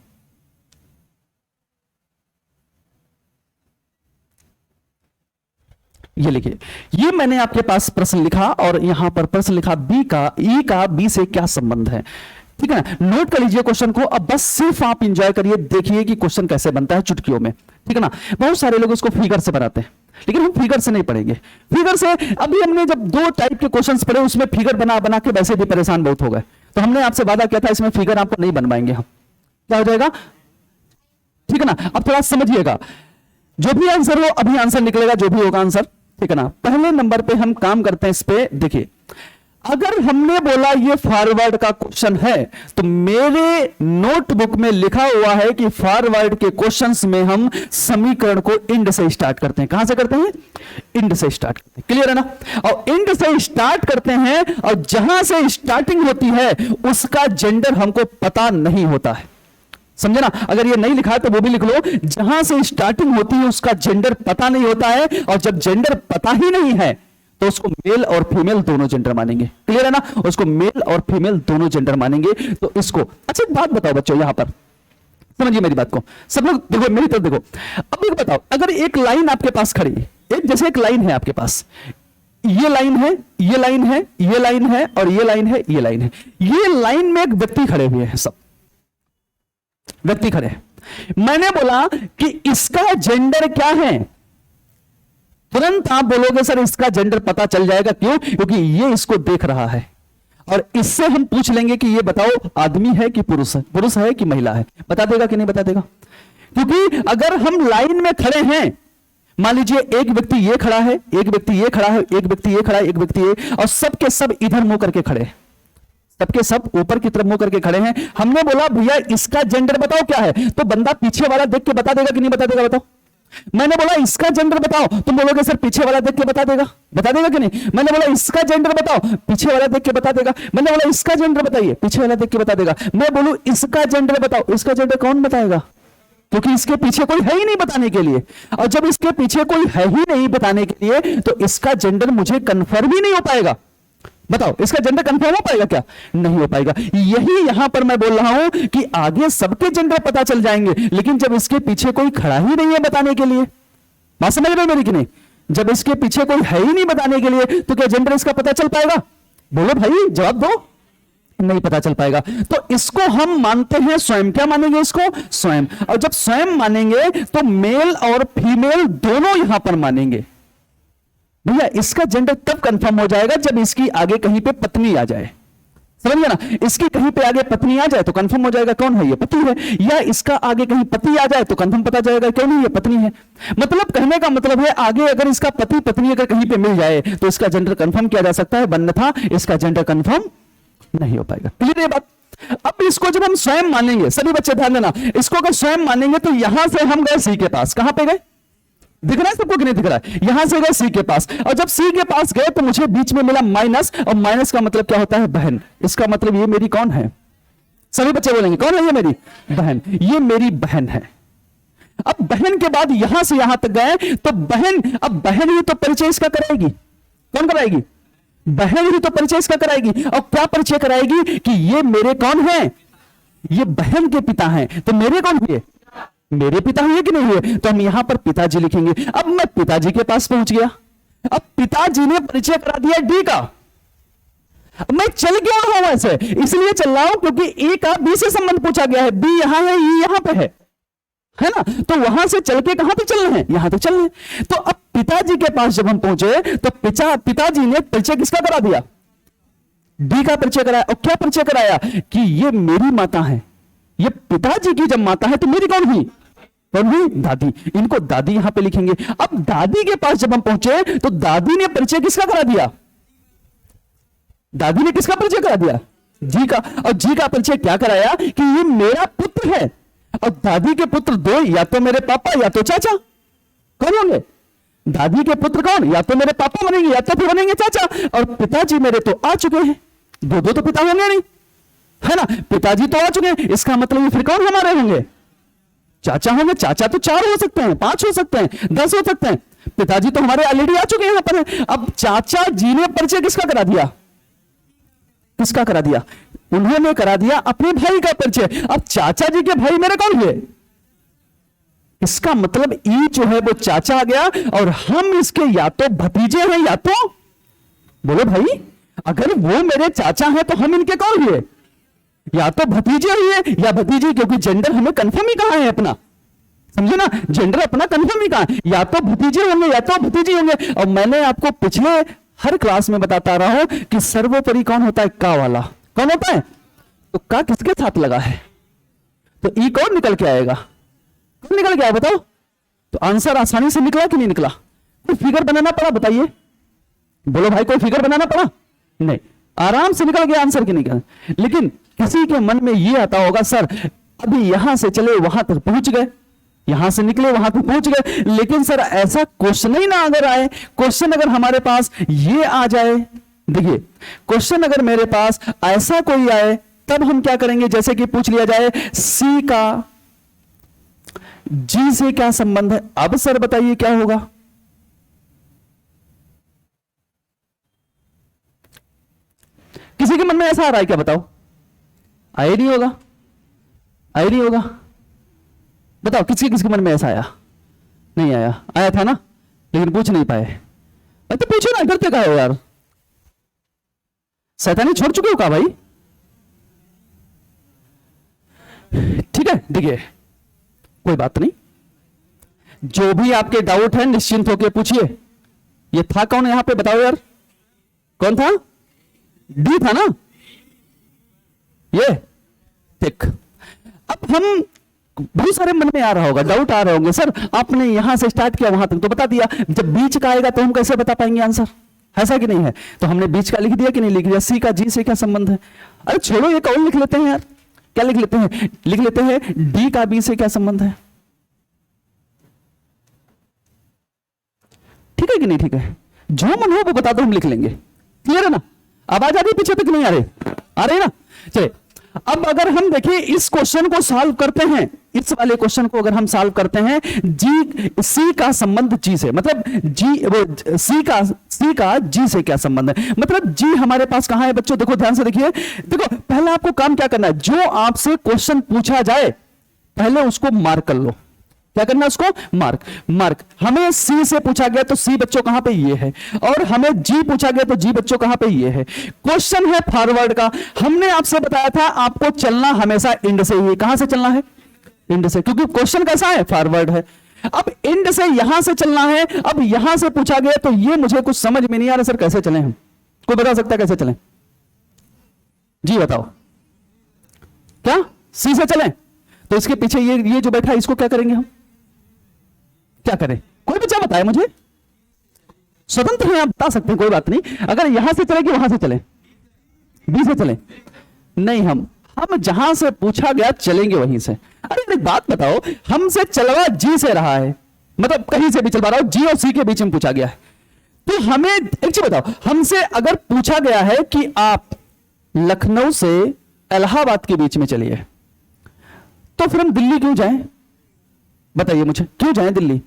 ये लिखिए, ये मैंने आपके पास प्रश्न लिखा और यहां पर प्रश्न लिखा बी का, ई का बी से क्या संबंध है। ठीक है ना, नोट कर लीजिए क्वेश्चन को। अब बस सिर्फ आप इंजॉय करिए, देखिए कि क्वेश्चन कैसे बनता है चुटकियों में। ठीक है ना, बहुत सारे लोग इसको फिगर से बनाते हैं, लेकिन हम फिगर से नहीं पढ़ेंगे। फिगर से अभी हमने जब 2 टाइप के क्वेश्चंस पढ़े, उसमें फिगर बना बना के वैसे भी परेशान बहुत हो गए, तो हमने आपसे वादा किया था इसमें फिगर आपको नहीं बनवाएंगे हम। क्या हो जाएगा? ठीक है ना, अब थोड़ा समझिएगा, जो भी आंसर हो अभी आंसर निकलेगा, जो भी होगा आंसर। ठीक है ना, पहले नंबर पे हम काम करते हैं इस पे। देखिए, अगर हमने बोला ये फॉरवर्ड का क्वेश्चन है, तो मेरे नोटबुक में लिखा हुआ है कि फॉरवर्ड के क्वेश्चंस में हम समीकरण को इंड से स्टार्ट करते हैं। कहां से करते हैं? इंड से स्टार्ट करते हैं। क्लियर है ना, और इंड से स्टार्ट करते हैं, और जहां से स्टार्टिंग होती है उसका जेंडर हमको पता नहीं होता है। समझे ना, अगर ये नहीं लिखा है तो वो भी लिख लो, जहां से स्टार्टिंग होती है उसका जेंडर पता नहीं होता है, और जब जेंडर पता ही नहीं है तो उसको मेल और फीमेल दोनों जेंडर मानेंगे। क्लियर है ना, उसको मेल और फीमेल दोनों जेंडर मानेंगे। तो इसको, अच्छा एक बात बताओ बच्चों, यहां पर समझिए मेरी बात को, सब लोग देखो मेरी तरफ देखो। अब एक बताओ, अगर एक लाइन आपके पास खड़ी, एक जैसे एक लाइन है आपके पास, ये लाइन है, ये लाइन है, ये लाइन है, और ये लाइन है, ये लाइन है, ये लाइन में एक व्यक्ति खड़े हुए हैं, सब व्यक्ति खड़े हैं। मैंने बोला कि इसका जेंडर क्या है, तुरंत आप बोलोगे सर इसका जेंडर पता चल जाएगा। क्यों? क्योंकि ये इसको देख रहा है, और इससे हम पूछ लेंगे कि ये बताओ आदमी है कि पुरुष है, पुरुष है कि महिला है, बता देगा कि नहीं बता देगा? क्योंकि अगर हम लाइन में खड़े हैं, मान लीजिए एक व्यक्ति ये खड़ा है, एक व्यक्ति ये खड़ा है, एक व्यक्ति ये खड़ा है, एक व्यक्ति ये, और सबके सब इधर मुंह करके खड़े हैं, सबके सब ऊपर की तरफ मुंह करके खड़े हैं। हमने बोला भैया इसका जेंडर बताओ क्या है, तो बंदा पीछे वाला देख के बता देगा कि नहीं बता देगा? बताओ, मैंने बोला इसका जेंडर बताओ, तुम बोलोगे सर पीछे वाला देख के बता देगा, बता देगा कि नहीं? मैंने बोला इसका जेंडर बताओ, पीछे वाला देख के बता देगा। मैंने बोला इसका जेंडर बताइए, पीछे वाला देख के बता देगा। मैं बोलूं इसका जेंडर बताओ, इसका जेंडर कौन बताएगा? क्योंकि इसके पीछे कोई है ही नहीं बताने के लिए। और जब इसके पीछे कोई है ही नहीं बताने के लिए, तो इसका जेंडर मुझे कंफर्म ही नहीं हो पाएगा। बताओ इसका जेंडर कंफर्म हो पाएगा क्या? नहीं हो पाएगा। यही यहां पर मैं बोल रहा हूं कि आगे सबके जेंडर पता चल जाएंगे, लेकिन जब इसके पीछे कोई खड़ा ही नहीं है बताने के लिए, बात समझ रहे हो मेरी कि नहीं? जब इसके पीछे कोई है ही नहीं बताने के लिए, तो क्या जेंडर इसका पता चल पाएगा? बोलो भाई, जवाब दो। नहीं पता चल पाएगा। तो इसको हम मानते हैं स्वयं। क्या मानेंगे इसको? स्वयं। और जब स्वयं मानेंगे तो मेल और फीमेल दोनों यहां पर मानेंगे। भैया इसका जेंडर तब कंफर्म हो जाएगा जब इसकी आगे कहीं पे पत्नी आ जाए। समझ गया ना? इसकी कहीं पे आगे पत्नी आ जाए तो कंफर्म हो जाएगा कौन है ये, पति है। या इसका आगे कहीं पति आ जाए तो कंफर्म पता जाएगा क्यों नहीं ये पत्नी है। मतलब कहने का मतलब है आगे अगर इसका पति पत्नी अगर कहीं पे मिल जाए तो इसका जेंडर कंफर्म किया जा सकता है, अन्यथा इसका जेंडर कंफर्म नहीं हो पाएगा। क्लियर है बात? अब इसको जब हम स्वयं मानेंगे, सभी बच्चे ध्यान देना, इसको अगर स्वयं मानेंगे तो यहां से हम गए सी के पास। कहां पे गए? दिख रहा है सबको कि नहीं दिख रहा है? यहां से गए सी के पास, और जब सी के पास गए तो मुझे बीच में मिला माइनस, और माइनस का मतलब क्या होता है? बहन। इसका मतलब ये मेरी कौन है? सभी बच्चे बोलेंगे कौन है ये? मेरी बहन। ये मेरी बहन है। अब बहन के बाद यहां से यहां तक गए तो बहन, अब बहन ही तो परिचय इसका कराएगी। कौन कराएगी? बहन ही तो परिचय इसका कराएगी। और क्या परिचय कराएगी? कि ये मेरे कौन है? ये बहन के पिता हैं। तो मेरे कौन हुए? मेरे पिता हुए कि नहीं हुए? तो हम यहां पर पिताजी लिखेंगे। अब मैं पिताजी के पास पहुंच गया। अब पिताजी ने परिचय करा दिया डी का। अब मैं चल क्यों रहा हूं ऐसे? इसलिए चल रहा हूं क्योंकि ए का बी से संबंध पूछा गया है। बी यहां है, ई यहां पे है ना? तो वहां से चल के कहां तक चलना है? यहां तक चलना है। तो अब पिताजी के पास जब हम पहुंचे तो पिताजी ने परिचय किसका करा दिया? डी का परिचय कराया। और क्या परिचय कराया? कि ये मेरी माता है। ये पिताजी की जब माता है तो मेरी कौन हुई? कौन हुई? दादी। इनको दादी यहां पे लिखेंगे। अब दादी के पास जब हम पहुंचे तो दादी ने परिचय किसका करा दिया? दादी ने किसका परिचय करा दिया? जी का। और जी का परिचय क्या कराया? कि ये मेरा पुत्र है। और दादी के पुत्र दो, या तो मेरे पापा या तो चाचा। कौन होंगे? दादी के पुत्र कौन? या तो मेरे पापा बनेंगे या तो फिर बनेंगे चाचा। और पिताजी मेरे तो आ चुके हैं। दो दो तो पिता होंगे नहीं, है ना? पिताजी तो आ चुके हैं, इसका मतलब ये फिर कौन हमारे होंगे? चाचा होंगे। चाचा तो 4 हो सकते हैं, 5 हो सकते हैं, 10 हो सकते हैं। पिताजी तो हमारे ऑलरेडी आ चुके हैं यहां पर। अब चाचा जी ने परिचय किसका करा दिया? किसका करा दिया? उन्होंने करा दिया अपने भाई का परिचय। अब चाचा जी के भाई मेरे कौन हुए? इसका मतलब ई जो है वो चाचा आ गया, और हम इसके या तो भतीजे हैं या तो, बोलो भाई, अगर वो मेरे चाचा हैं तो हम इनके कौन हुए? या तो भतीजे हुए या भतीजी, क्योंकि जेंडर हमें कंफर्म ही कहां है अपना। समझे ना? जेंडर अपना कंफर्म ही कहां है? या तो भतीजे होंगे या तो भतीजी होंगे। और मैंने आपको पिछले हर क्लास में बताता रहा हूं कि सर्वोपरि कौन होता है? का वाला। कौन होता है? तो का किसके साथ लगा है? तो ई कौन निकल के आएगा? कौन निकल के आया बताओ? तो आंसर आसानी से निकला कि नहीं निकला? कोई फिगर बनाना पड़ा? बताइए, बोलो भाई, कोई फिगर बनाना पड़ा? नहीं, आराम से निकल गया आंसर की निकल। लेकिन किसी के मन में यह आता होगा, सर अभी यहां से चले वहां तक पहुंच गए, यहां से निकले वहां तक पहुंच गए, लेकिन सर ऐसा क्वेश्चन ही ना अगर आए, क्वेश्चन अगर हमारे पास ये आ जाए, देखिए क्वेश्चन अगर मेरे पास ऐसा कोई आए तब हम क्या करेंगे? जैसे कि पूछ लिया जाए सी का जी से क्या संबंध है? अब सर बताइए क्या होगा? किसी के मन में ऐसा आ रहा है क्या? बताओ, आए नहीं होगा, आए नहीं होगा, बताओ किसके किसके मन में ऐसा आया? नहीं आया? आया था ना, लेकिन पूछ नहीं पाए। तो पूछो ना, करते क्या हो यार? शैतानी छोड़ चुके हो क्या भाई? ठीक है, देखिए कोई बात नहीं, जो भी आपके डाउट है निश्चिंत होकर पूछिए। ये था कौन यहां पे? बताओ यार, कौन था? डी था ना ये? ठीक। अब हम, बहुत सारे मन में आ रहा होगा, डाउट आ रहे होंगे, सर आपने यहां से स्टार्ट किया वहां तक तो बता दिया, जब बीच का आएगा तो हम कैसे बता पाएंगे आंसर? ऐसा कि नहीं है? तो हमने बीच का लिख दिया कि नहीं लिख दिया? सी का जी से क्या संबंध है? अरे छोड़ो, ये कौन लिख लेते हैं यार, क्या लिख लेते हैं? लिख लेते हैं डी का बी से क्या संबंध है। ठीक है कि नहीं ठीक है? जो मन हो वो बता दो, हम लिख लेंगे। क्लियर है ना? आवाज आ रही पीछे तक नहीं आ रही? आ रही ना? चलिए, अब अगर हम देखिए इस क्वेश्चन को सॉल्व करते हैं, इस वाले क्वेश्चन को अगर हम सॉल्व करते हैं, जी सी का संबंध जी से, मतलब जी वो सी का जी से क्या संबंध है, मतलब जी हमारे पास कहां है बच्चों? देखो ध्यान से देखिए, देखो पहले आपको काम क्या करना है, जो आपसे क्वेश्चन पूछा जाए पहले उसको मार्क कर लो। क्या करना है? उसको मार्क। हमें सी से पूछा गया तो सी बच्चों कहां पे? ये है। और हमें जी पूछा गया तो जी बच्चों कहां पे? ये है। क्वेश्चन है फॉरवर्ड का। हमने आपसे बताया था आपको चलना हमेशा इंड से ही। कहां से चलना है? इंड से, क्योंकि क्वेश्चन कैसा है? फॉरवर्ड है। अब इंड से यहां से चलना है। अब यहां से पूछा गया तो ये मुझे कुछ समझ में नहीं आ रहा सर, कैसे चले हम? कोई बता सकता है कैसे चलें? जी बताओ। क्या सी से चलें? तो इसके पीछे ये जो बैठा है इसको क्या करेंगे हम? क्या करें? कोई बच्चा बताए मुझे। स्वतंत्र है, आप बता सकते हैं, कोई बात नहीं। अगर यहां से चले कि वहां से चले? बी से चले? नहीं, हम जहां से पूछा गया चलेंगे वहीं से। अरे एक बात बताओ, हमसे चलवा जी से रहा है, मतलब कहीं से भी चलवा रहा हो, जी और सी के बीच में पूछा गया है, तो हमें एक चीज बताओ, हमसे अगर पूछा गया है कि आप लखनऊ से इलाहाबाद के बीच में चलिए, तो फिर हम दिल्ली क्यों जाएं? बताइए मुझे, क्यों जाएं दिल्ली?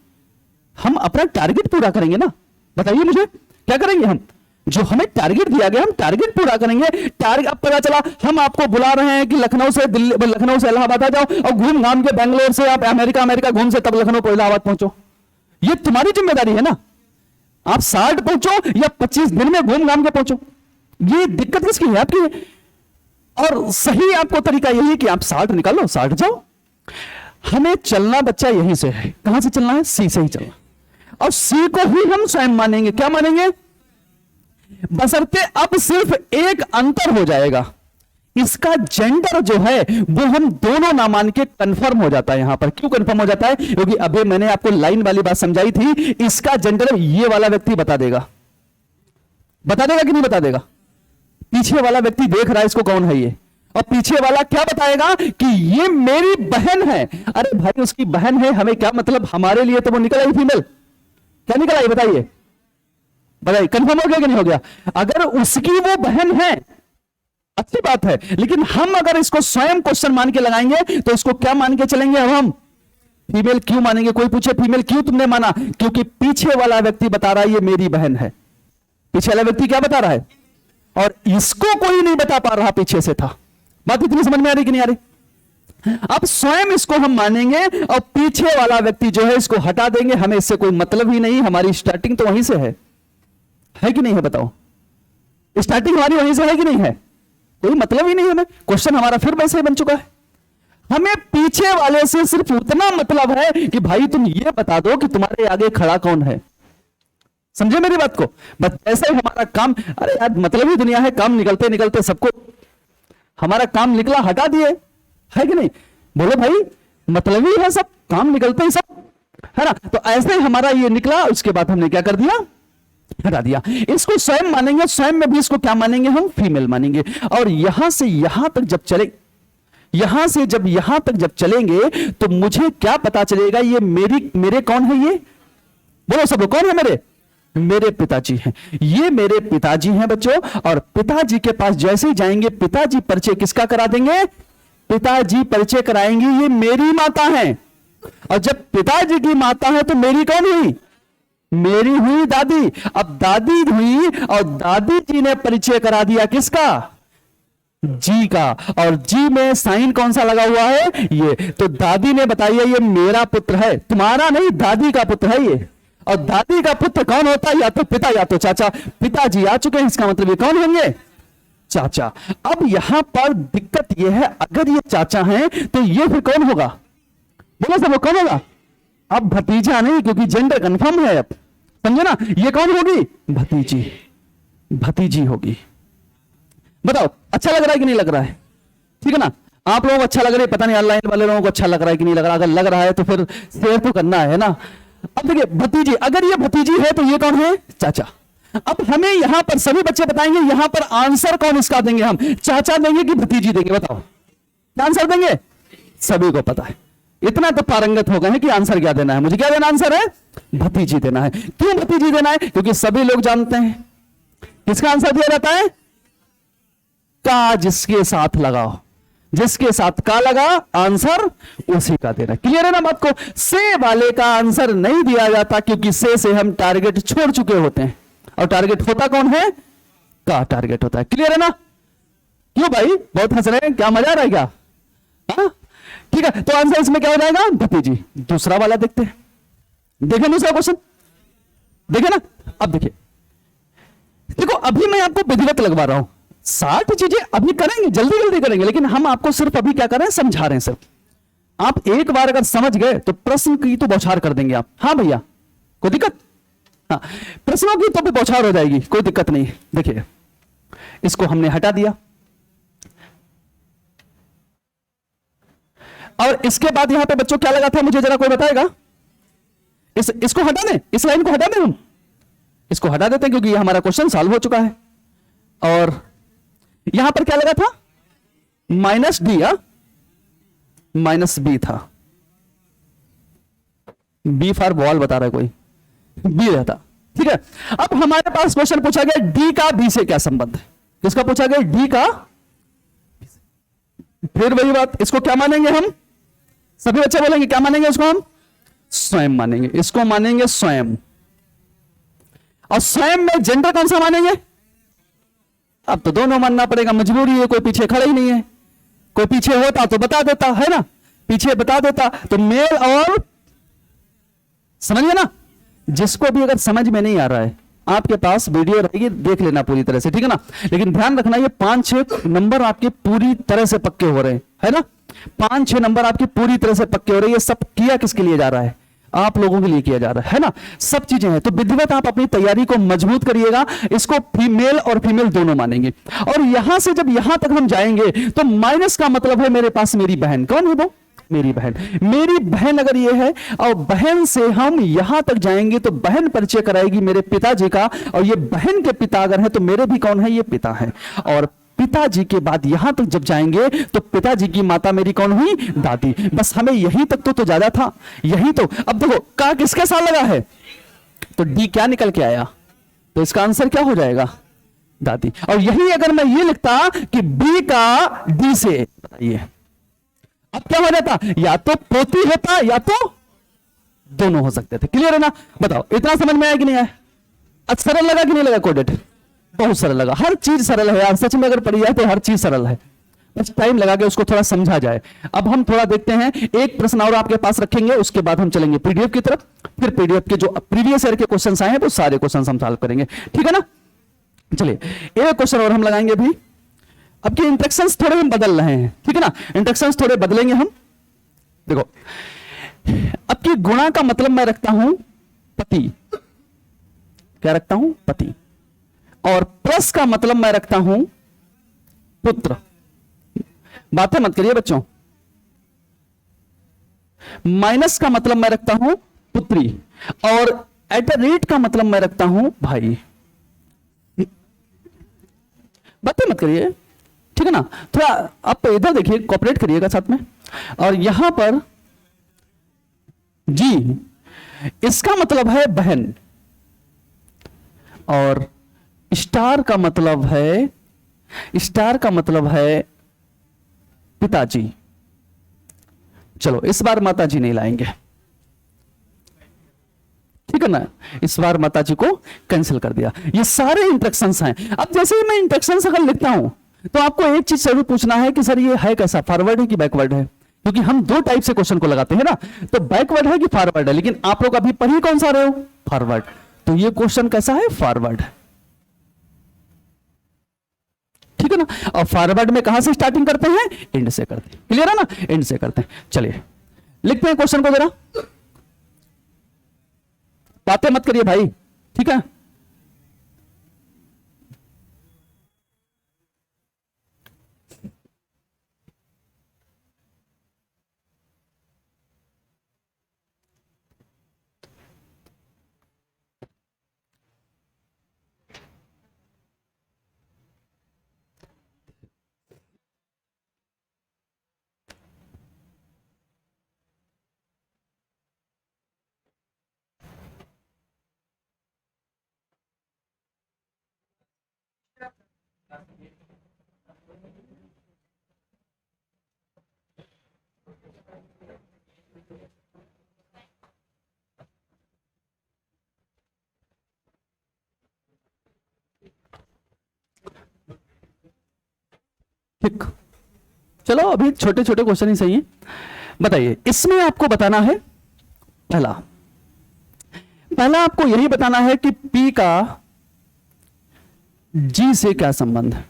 हम अपना टारगेट पूरा करेंगे ना। बताइए मुझे, क्या करेंगे हम? जो हमें टारगेट दिया गया हम टारगेट पूरा करेंगे। टारगेट, अब पता चला हम आपको बुला रहे हैं कि लखनऊ से इलाहाबाद आ जाओ और घूम घाम के बैंगलोर से आप अमेरिका घूम से तब लखनऊ को इलाहाबाद पहुंचो। ये तुम्हारी जिम्मेदारी है ना। आप 60 पहुंचो या 25 दिन में घूम घाम के पहुंचो, ये दिक्कत किसकी है? आपकी है। और सही आपको तरीका यही है कि आप 60 निकालो, 60 जाओ। हमें चलना बच्चा यहीं से है। कहां से चलना है? सी से ही चलना। और सी को ही हम स्वयं मानेंगे। क्या मानेंगे? बशर्ते अब सिर्फ एक अंतर हो जाएगा, इसका जेंडर जो है वो हम दोनों ना मान के कंफर्म हो जाता है। यहां पर क्यों कंफर्म हो जाता है? क्योंकि अभी मैंने आपको लाइन वाली बात समझाई थी, इसका जेंडर ये वाला व्यक्ति बता देगा। बता देगा कि नहीं बता देगा? पीछे वाला व्यक्ति देख रहा है इसको कौन है ये, और पीछे वाला क्या बताएगा कि ये मेरी बहन है। अरे भाई उसकी बहन है, हमें क्या मतलब? हमारे लिए तो वो निकल आई फीमेल। क्या निकल आई बताइए? बताइए, कंफर्म हो गया कि नहीं हो गया? अगर उसकी वो बहन है अच्छी बात है, लेकिन हम अगर इसको स्वयं क्वेश्चन मान के लगाएंगे तो इसको क्या मान के चलेंगे? अब हम फीमेल क्यों मानेंगे? कोई पूछे फीमेल क्यों तुमने माना? क्योंकि पीछे वाला व्यक्ति बता रहा है ये मेरी बहन है। पीछे वाला व्यक्ति क्या बता रहा है? और इसको कोई नहीं बता पा रहा, पीछे से था। बात इतनी समझ में आ रही कि नहीं आ रही? अब स्वयं इसको हम मानेंगे और पीछे वाला व्यक्ति जो है इसको हटा देंगे। हमें इससे कोई मतलब ही नहीं, हमारी स्टार्टिंग तो वहीं से है कि नहीं है? बताओ, स्टार्टिंग हमारी वहीं से है कि नहीं है? कोई मतलब ही नहीं है हमें। क्वेश्चन हमारा फिर वैसे ही बन चुका है। हमें पीछे वाले से सिर्फ उतना मतलब है कि भाई तुम ये बता दो कि तुम्हारे आगे खड़ा कौन है। समझे मेरी बात को? बस ऐसे ही हमारा काम, अरे यार मतलब ही दुनिया है, काम निकलते निकलते सबको हमारा काम निकला हटा दिए, है कि नहीं? बोलो भाई, मतलब ही है सब, काम निकलते ही सब, है ना? तो ऐसे ही हमारा ये निकला, उसके बाद हमने क्या कर दिया? हटा दिया। इसको स्वयं मानेंगे, स्वयं में भी इसको क्या मानेंगे? हम फीमेल मानेंगे। और यहां से यहां तक जब चले, यहां से जब यहां तक जब चलेंगे तो मुझे क्या पता चलेगा? ये मेरे कौन है? ये बोलो सब लोग, कौन है? मेरे पिताजी हैं। ये मेरे पिताजी हैं बच्चों। और पिताजी के पास जैसे ही जाएंगे, पिताजी परिचय किसका करा देंगे? पिताजी परिचय कराएंगे, ये मेरी माता है। और जब पिताजी की माता है तो मेरी कौन हुई? मेरी हुई दादी। अब दादी हुई और दादी जी ने परिचय करा दिया किसका? जी का। और जी में साइन कौन सा लगा हुआ है? ये। तो दादी ने बताया ये मेरा पुत्र है, तुम्हारा नहीं, दादी का पुत्र है ये। और दादी का पुत्र कौन होता है? या तो पिता या तो चाचा। पिताजी आ चुके हैं, इसका मतलब ये कौन होंगे? चाचा। अब यहां पर दिक्कत यह है, अगर ये चाचा हैं तो ये फिर कौन होगा? बोलो सब, कौन होगा? अब भतीजा नहीं, क्योंकि जेंडर कंफर्म है। अब समझे ना? ये कौन होगी? भतीजी। भतीजी होगी। बताओ अच्छा लग रहा है कि नहीं लग रहा है? ठीक है ना? आप लोगों को अच्छा लग रहा है, पता नहीं ऑनलाइन वाले लोगों को अच्छा लग रहा है कि नहीं लग रहा। अगर लग रहा है तो फिर शेयर तो करना है ना। अब देखिए भतीजी, अगर ये भतीजी है तो ये कौन है? चाचा। अब हमें यहां पर सभी बच्चे बताएंगे, यहां पर आंसर कौन इसका देंगे? हम चाचा देंगे कि भतीजी देंगे? बताओ क्या आंसर देंगे? सभी को पता है। इतना तो पारंगत हो गए हैं कि आंसर क्या देना है मुझे, क्या देना आंसर है, भतीजी देना है। क्यों भतीजी देना है, क्योंकि सभी लोग जानते हैं किसका आंसर दिया जाता है, का जिसके साथ लगाओ, जिसके साथ का लगा आंसर उसी का देना। क्लियर है ना बात को। से वाले का आंसर नहीं दिया जाता क्योंकि से हम टारगेट छोड़ चुके होते हैं, और टारगेट होता कौन है, का टारगेट होता है। क्लियर है ना। क्यों भाई बहुत हंस रहे हैं, क्या मजा आ रहा है क्या, हाँ ठीक है। तो आंसर इसमें क्या हो जाएगा, भतीजी। दूसरा वाला देखते हैं, देखें दूसरा क्वेश्चन, देखे ना। अब देखिए, देखो अभी मैं आपको विधिवत लगवा रहा हूं, 60 चीजें अभी करेंगे, जल्दी जल्दी करेंगे, लेकिन हम आपको सिर्फ अभी क्या कर रहे हैं, समझा रहे हैं सिर्फ। आप एक बार अगर समझ गए तो प्रश्न की तो बौछार कर देंगे आप। हाँ भैया कोई दिक्कत, हाँ प्रश्नों की तो भी बौछार हो जाएगी, कोई दिक्कत नहीं। देखिए इसको हमने हटा दिया, और इसके बाद यहां पे बच्चों क्या लगा था मुझे जरा कोई बताएगा। इसको हटा दें, इस लाइन को हटा दें, हम इसको हटा देते हैं क्योंकि ये हमारा क्वेश्चन सॉल्व हो चुका है। और यहां पर क्या लगा था, माइनस डी या माइनस बी था, बी फॉर बॉल बता रहा है कोई, बी रहता। ठीक है, अब हमारे पास क्वेश्चन पूछा गया डी का बी से क्या संबंध है, किसका पूछा गया, डी का। फिर वही बात, इसको क्या मानेंगे हम, सभी बच्चे बोलेंगे क्या मानेंगे, इसको हम स्वयं मानेंगे, इसको मानेंगे स्वयं। और स्वयं में जेंडर कौन सा मानेंगे, अब तो दोनों मानना पड़ेगा, मजबूरी है, कोई पीछे खड़ा ही नहीं है। कोई पीछे होता तो बता देता है ना, पीछे बता देता तो मेल और, समझिए ना। जिसको भी अगर समझ में नहीं आ रहा है, आपके पास वीडियो रहेगी, देख लेना पूरी तरह से, ठीक है ना। लेकिन ध्यान रखना ये 5-6 नंबर आपके पूरी तरह से पक्के हो रहे हैं, है ना। 5-6 नंबर आपकी पूरी तरह से पक्के हो रहे हैं। ये सब किया किसके लिए जा रहा है, आप लोगों के लिए किया जा रहा है ना। सब चीजें हैं, तो विधिवत आप अपनी तैयारी को मजबूत करिएगा। इसको मेल और फीमेल दोनों मानेंगे। और यहां से जब यहां तक हम जाएंगे तो माइनस का मतलब है मेरे पास मेरी बहन, कौन है वो, मेरी बहन। मेरी बहन अगर ये है और बहन से हम यहां तक जाएंगे तो बहन परिचय कराएगी मेरे पिताजी का, और ये बहन के पिता अगर है तो मेरे भी कौन है, ये पिता है। और पिताजी के बाद यहां तक जब जाएंगे तो पिताजी की माता मेरी कौन हुई, दादी। बस हमें यहीं तक तो ज्यादा था, यही तो। अब देखो का किसके साथ लगा है, तो डी क्या निकल के आया, तो इसका आंसर क्या हो जाएगा, दादी। और यही अगर मैं ये लिखता कि बी का डी से, बताइए अब क्या हो जाता, या तो पोती होता या तो दोनों हो सकते थे। क्लियर है ना, बताओ इतना समझ में आया कि नहीं आया, अच्छा सरल लगा कि नहीं लगा, कोडेड बहुत सरल लगा। हर चीज सरल है यार, सच में अगर पढ़ी जाए तो हर चीज सरल है, बस टाइम लगा के उसको थोड़ा समझा जाए। अब हम थोड़ा देखते हैं, एक प्रश्न और आपके पास रखेंगे, उसके बाद हम चलेंगे पीडीएफ की तरफ। फिर पीडीएफ के जो प्रीवियस ईयर के क्वेश्चन आए हैं वो सारे क्वेश्चन हम सॉल्व करेंगे, ठीक है ना। चलिए एक क्वेश्चन और हम लगाएंगे अभी। अब के इंस्ट्रक्शंस थोड़े हम बदल रहे हैं, ठीक है ना, इंस्ट्रक्शंस थोड़े बदलेंगे हम। देखो अब की गुणा का मतलब मैं रखता हूं पति, क्या रखता हूं, पति। और प्लस का मतलब मैं रखता हूं पुत्र। बातें मत करिए बच्चों। माइनस का मतलब मैं रखता हूं पुत्री, और एट द रेट का मतलब मैं रखता हूं भाई। बातें मत करिए, ठीक है ना। थोड़ा आप इधर देखिए, कोऑपरेट करिएगा साथ में। और यहां पर जी, इसका मतलब है बहन, और स्टार का मतलब है, स्टार का मतलब है पिताजी। चलो इस बार माताजी नहीं लाएंगे, ठीक है ना, इस बार माताजी को कैंसिल कर दिया। ये सारे इंस्ट्रक्शंस हैं। अब जैसे ही मैं इंस्ट्रक्शंस अगर लिखता हूं तो आपको एक चीज जरूर पूछना है कि सर ये है कैसा, फॉरवर्ड है कि बैकवर्ड है, क्योंकि हम दो टाइप से क्वेश्चन को लगाते हैं ना, तो बैकवर्ड है कि फॉरवर्ड है। लेकिन आप लोग अभी पढ़ी कौन सा रहे हो, फॉरवर्ड, तो ये क्वेश्चन कैसा है, फॉरवर्ड, ठीक है ना। और फॉरवर्ड में कहां से स्टार्टिंग करते हैं, एंड से करते हैं, क्लियर है ना, एंड से करते हैं। चलिए लिखते हैं क्वेश्चन को जरा, बातें मत करिए भाई, ठीक है। ठीक, चलो अभी छोटे छोटे क्वेश्चन ही सही है। बताइए, इसमें आपको बताना है पहला पहला आपको यही बताना है कि P का G से क्या संबंध है।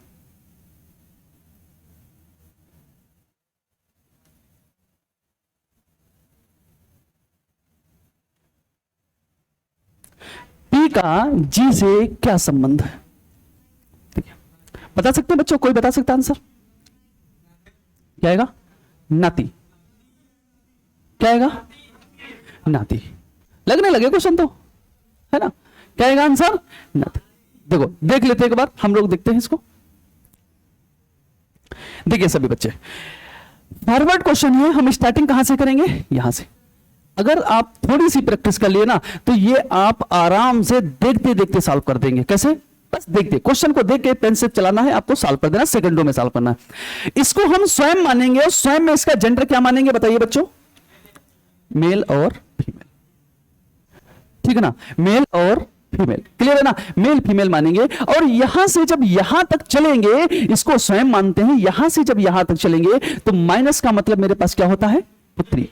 P का G से क्या संबंध है, ठीक है, बता सकते हैं बच्चों? कोई बता सकता आंसर? क्या आएगा? नाती। क्या आएगा? नाती। लगने लगे क्वेश्चन तो, है ना? क्या आएगा आंसर? नाती। देखो, देख लेते हैं एक बार, हम लोग देखते हैं इसको। देखिए सभी बच्चे, फॉरवर्ड क्वेश्चन है, हम स्टार्टिंग कहां से करेंगे? यहां से। अगर आप थोड़ी सी प्रैक्टिस कर लिए ना, तो ये आप आराम से देखते देखते सॉल्व कर देंगे। कैसे? बस देखते, क्वेश्चन को देख के पेन से चलाना है, आपको सॉल्व कर देना, सेकंडों में सॉल्व करना है। इसको हम स्वयं मानेंगे, और स्वयं में इसका जेंडर क्या मानेंगे? बताइए बच्चों। मेल और फीमेल, ठीक है ना? मेल और फीमेल, क्लियर है ना? मेल फीमेल मानेंगे। और यहां से जब यहां तक चलेंगे, इसको स्वयं मानते हैं, यहां से जब यहां तक चलेंगे तो माइनस का मतलब मेरे पास क्या होता है? पुत्री।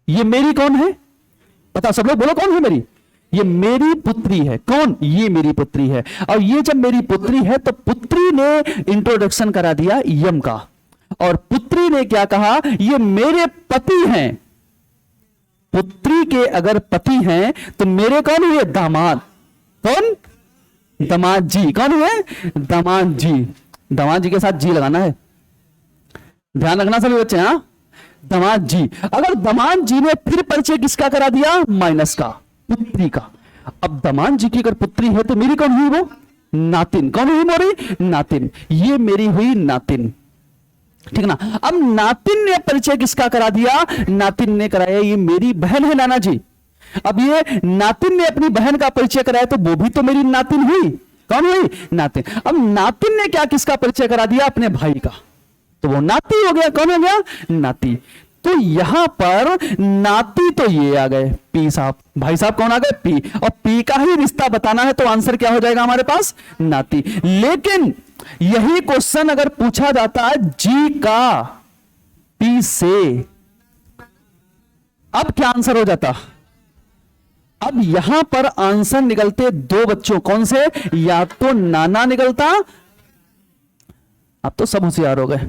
ये मेरी कौन है? बताओ सब लोग, बोलो कौन है मेरी? ये मेरी पुत्री है। कौन? ये मेरी पुत्री है। और ये जब मेरी पुत्री है तो पुत्री ने इंट्रोडक्शन करा दिया यम का, और पुत्री ने क्या कहा? ये मेरे पति हैं। पुत्री के अगर पति हैं तो मेरे कौन हुए? दामाद। कौन? दामाद जी। कौन हुए? दामाद जी। दामाद जी के साथ जी लगाना है, ध्यान रखना सभी बच्चे। हाँ, दामाद जी। अगर दामाद जी ने फिर परिचय किसका करा दिया? माइनस का, पुत्री का। अब दामाद जी की अगर पुत्री है तो मेरी कौन हुई? वो नातिन। कौन हुई मोरी? नातिन। ये मेरी हुई नातिन, ठीक ना? अब नातिन ने परिचय किसका करा दिया? नातिन ने कराया, ये मेरी बहन है नाना जी। अब ये नातिन ने अपनी बहन का परिचय कराया तो वो भी तो मेरी नातिन हुई। कौन हुई? नातिन। अब नातिन ने क्या किसका परिचय करा दिया? अपने भाई का, तो वो नाती हो गया। कौन हो गया? नाती। तो यहां पर नाती तो ये आ गए पी साहब, भाई साहब कौन आ गए? पी। और पी का ही रिश्ता बताना है तो आंसर क्या हो जाएगा हमारे पास? नाती। लेकिन यही क्वेश्चन अगर पूछा जाता है जी का पी से, अब क्या आंसर हो जाता? अब यहां पर आंसर निकलते दो बच्चों, कौन से? या तो नाना निकलता, अब तो सब होशियार हो गए,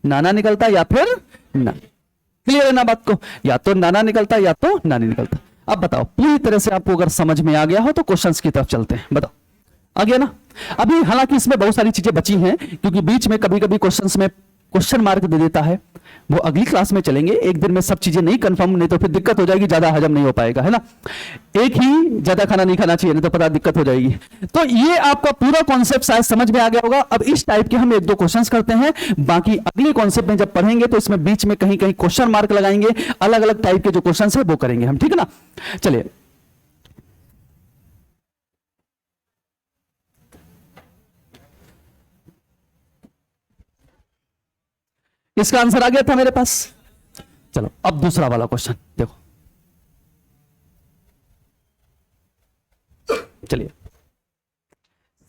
नाना निकलता या फिर ना। क्लियर है ना बात को? या तो नाना निकलता या तो नानी निकलता। अब बताओ, पूरी तरह से आपको अगर समझ में आ गया हो तो क्वेश्चंस की तरफ चलते हैं। बताओ, आ गया ना? अभी हालांकि इसमें बहुत सारी चीजें बची हैं, क्योंकि बीच में कभी कभी क्वेश्चंस में क्वेश्चन मार्क दे देता है, वो अगली क्लास में चलेंगे। एक दिन में सब चीजें नहीं कंफर्म, नहीं तो फिर दिक्कत हो जाएगी, ज्यादा हजम नहीं हो पाएगा, है ना? एक ही ज्यादा खाना नहीं खाना चाहिए, नहीं तो पता दिक्कत हो जाएगी। तो ये आपका पूरा कॉन्सेप्ट शायद समझ में आ गया होगा। अब इस टाइप के हम एक दो क्वेश्चंस करते हैं, बाकी अगले कॉन्सेप्ट में जब पढ़ेंगे तो इसमें बीच में कहीं कहीं क्वेश्चन मार्क लगाएंगे, अलग अलग टाइप के जो क्वेश्चन है वो करेंगे हम, ठीक है ना? चलिए, इसका आंसर आ गया था मेरे पास। चलो अब दूसरा वाला क्वेश्चन देखो, चलिए,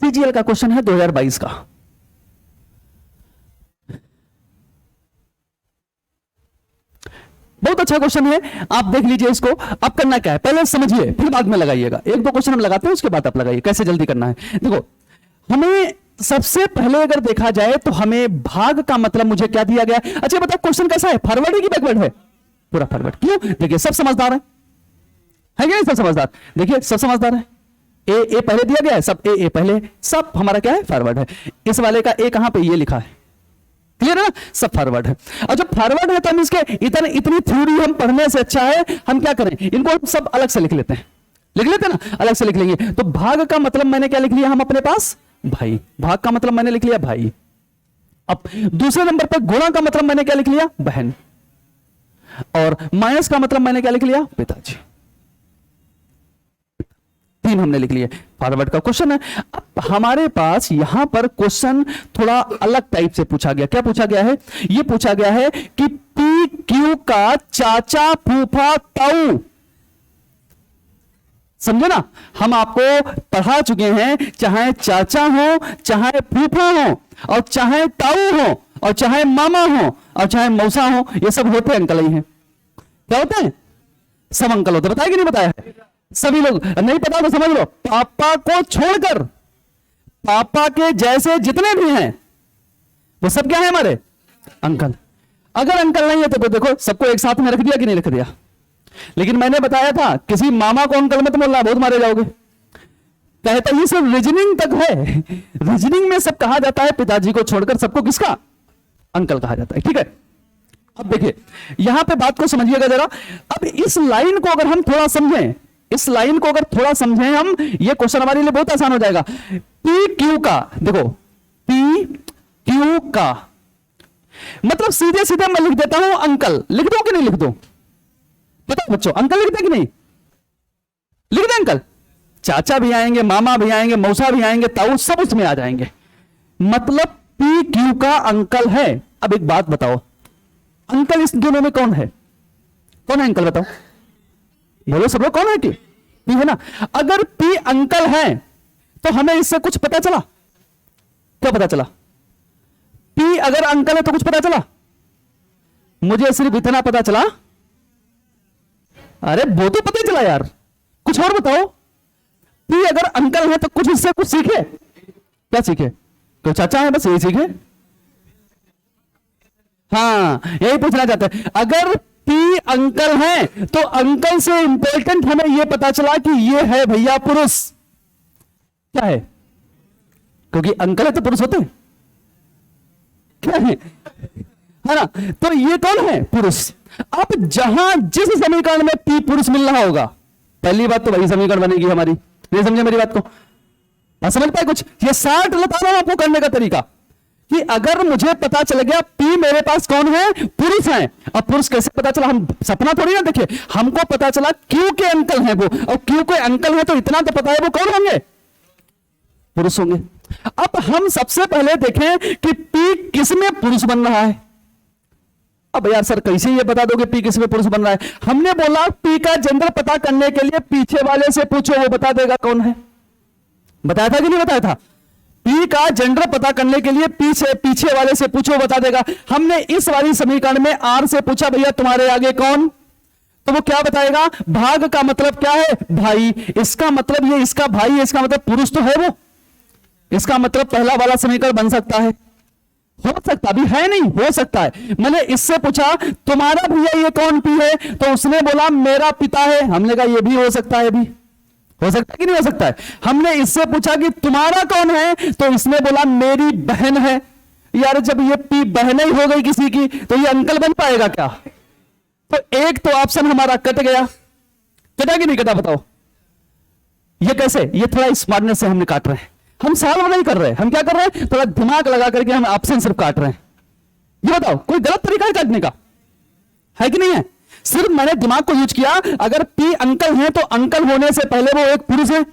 सीजीएल का क्वेश्चन है 2022 का। बहुत अच्छा क्वेश्चन है, आप देख लीजिए इसको। अब करना क्या है, पहले समझिए फिर बाद में लगाइएगा। एक दो क्वेश्चन हम लगाते हैं, उसके बाद आप लगाइए। कैसे जल्दी करना है देखो, हमें सबसे पहले अगर देखा जाए तो हमें भाग का मतलब मुझे क्या दिया गया? अच्छा बताओ, क्वेश्चन कैसा है? फॉरवर्ड है कि बैकवर्ड है? पूरा फॉरवर्ड। क्यों? देखिए सब समझदार है क्या नहीं? सब समझदार, देखिए सब समझदार है। ए पहले दिया गया है, सब ए पहले, सब हमारा क्या है? फॉरवर्ड है। इस वाले का ए कहां पे? ये लिखा है, क्लियर है ना? सब फॉरवर्ड है। और जब फॉरवर्ड है तो हम इसके इतनी थ्योरी हम पढ़ने से अच्छा है हम क्या करें, इनको हम सब अलग से लिख लेते हैं, लिख लेते हैं ना, अलग से लिख लेंगे। तो भाग का मतलब मैंने क्या लिख लिया हम अपने पास? भाई। भाग का मतलब मैंने लिख लिया भाई। अब दूसरे नंबर पर गुणा का मतलब मैंने क्या लिख लिया? बहन। और माइनस का मतलब मैंने क्या लिख लिया? पिताजी। 3 हमने लिख लिए। फॉरवर्ड का क्वेश्चन है। अब हमारे पास यहां पर क्वेश्चन थोड़ा अलग टाइप से पूछा गया। क्या पूछा गया है? यह पूछा गया है कि पी क्यू का चाचा फूफा ताऊ, समझे ना, हम आपको पढ़ा चुके हैं, चाहे चाचा हो, चाहे फूफा हो, और चाहे ताऊ हो, और चाहे मामा हो, और चाहे मौसा हो, ये सब होते अंकल ही हैं। क्या होते हैं? सब अंकल होते। बताया कि नहीं बताया? सभी लोग। नहीं पता तो समझ लो, पापा को छोड़कर पापा के जैसे जितने भी हैं वो सब क्या है? हमारे अंकल। अगर अंकल नहीं है तो देखो सबको एक साथ में रख दिया कि नहीं रख दिया। लेकिन मैंने बताया था किसी मामा को अंकल मत बोलना, बहुत मारे जाओगे। कहता ये सब रीजनिंग तक है। रीजनिंग में सब कहा जाता है, पिताजी को छोड़कर सबको किसका? अंकल कहा जाता है। ठीक है, अब देखिए यहां पे बात को समझिएगा जरा। अब इस लाइन को अगर हम थोड़ा समझें, इस लाइन को अगर थोड़ा समझें हम, ये क्वेश्चन हमारे लिए बहुत आसान हो जाएगा। पी क्यू का, देखो पी क्यू का मतलब सीधे सीधे मैं लिख देता हूं अंकल। लिख दो कि नहीं लिख दो? बताओ बच्चों, अंकल लिखते कि नहीं? लिख दे अंकल। चाचा भी आएंगे, मामा भी आएंगे, मौसा भी आएंगे, ताऊ सब उसमें आ जाएंगे। मतलब पी क्यू का अंकल है। अब एक बात बताओ, अंकल इस दोनों में कौन है? कौन है अंकल? बताओ, बोलो सब लोग, कौन है? पी है ना। अगर पी अंकल है तो हमें इससे कुछ पता चला? क्या पता चला? पी अगर अंकल है तो कुछ पता चला? मुझे सिर्फ इतना पता चला। अरे वो तो पता ही चला यार, कुछ और बताओ। पी अगर अंकल है तो कुछ इससे कुछ सीखे? क्या सीखे? तो चाचा है, बस यही सीखे। हाँ, यही पूछना चाहते हैं। अगर पी अंकल है तो अंकल से इंपॉर्टेंट हमें यह पता चला कि यह है भैया पुरुष। क्या है? क्योंकि अंकल है तो पुरुष होते हैं। क्या है ना? तो ये कौन है? पुरुष। अब जहां जिस समीकरण में पी पुरुष मिल रहा होगा, पहली बात तो वही समीकरण बनेगी हमारी। नहीं समझे मेरी बात को? समझ पाए कुछ? ये 60 बता रहा हूं आपको करने का तरीका, कि अगर मुझे पता चल गया पी मेरे पास कौन है? पुरुष है। अब पुरुष कैसे पता चला? हम सपना थोड़ी ना देखे, हमको पता चला क्यू के अंकल हैं वो, और क्यू के अंकल हैं तो इतना तो पता है वो कौन होंगे? पुरुष होंगे। अब हम सबसे पहले देखें कि पी किस में पुरुष बन रहा है। अब यार सर कैसे ये बता दोगे पी किस में पुरुष बन रहा है? हमने बोला पी का जेंडर पता करने के लिए पीछे वाले से पूछो, वो बता देगा कौन है। बताया था कि नहीं बताया था? पी का जेंडर पता करने के लिए पीछे वाले से पूछो, बता देगा। हमने इस वाली समीकरण में आर से पूछा भैया तुम्हारे आगे कौन, तो वो क्या बताएगा? भाग का मतलब क्या है? भाई। इसका मतलब ये इसका भाई है, इसका मतलब पुरुष तो है वो। इसका मतलब पहला वाला समीकरण बन सकता है, हो सकता भी है, नहीं हो सकता है। मैंने इससे पूछा तुम्हारा भैया ये कौन पी है, तो उसने बोला मेरा पिता है। हमने कहा ये भी हो सकता है, भी हो सकता है कि नहीं हो सकता है। हमने इससे पूछा कि तुम्हारा कौन है, तो इसने बोला मेरी बहन है। यार जब ये पी बहन ही हो गई किसी की, तो ये अंकल बन पाएगा क्या? तो एक तो ऑप्शन हमारा कट गया। कटा कि नहीं कटा? बताओ ये कैसे? ये थोड़ा स्मार्टनेस से हमने काट रहे हैं, हम सॉल्व नहीं कर रहे। हम क्या कर रहे हैं? थोड़ा दिमाग लगा करके हम ऑप्शन सिर्फ काट रहे हैं। ये बताओ कोई गलत तरीका है काटने का? है कि नहीं है? सिर्फ मैंने दिमाग को यूज किया। अगर पी अंकल है तो अंकल होने से पहले वो एक पुरुष है,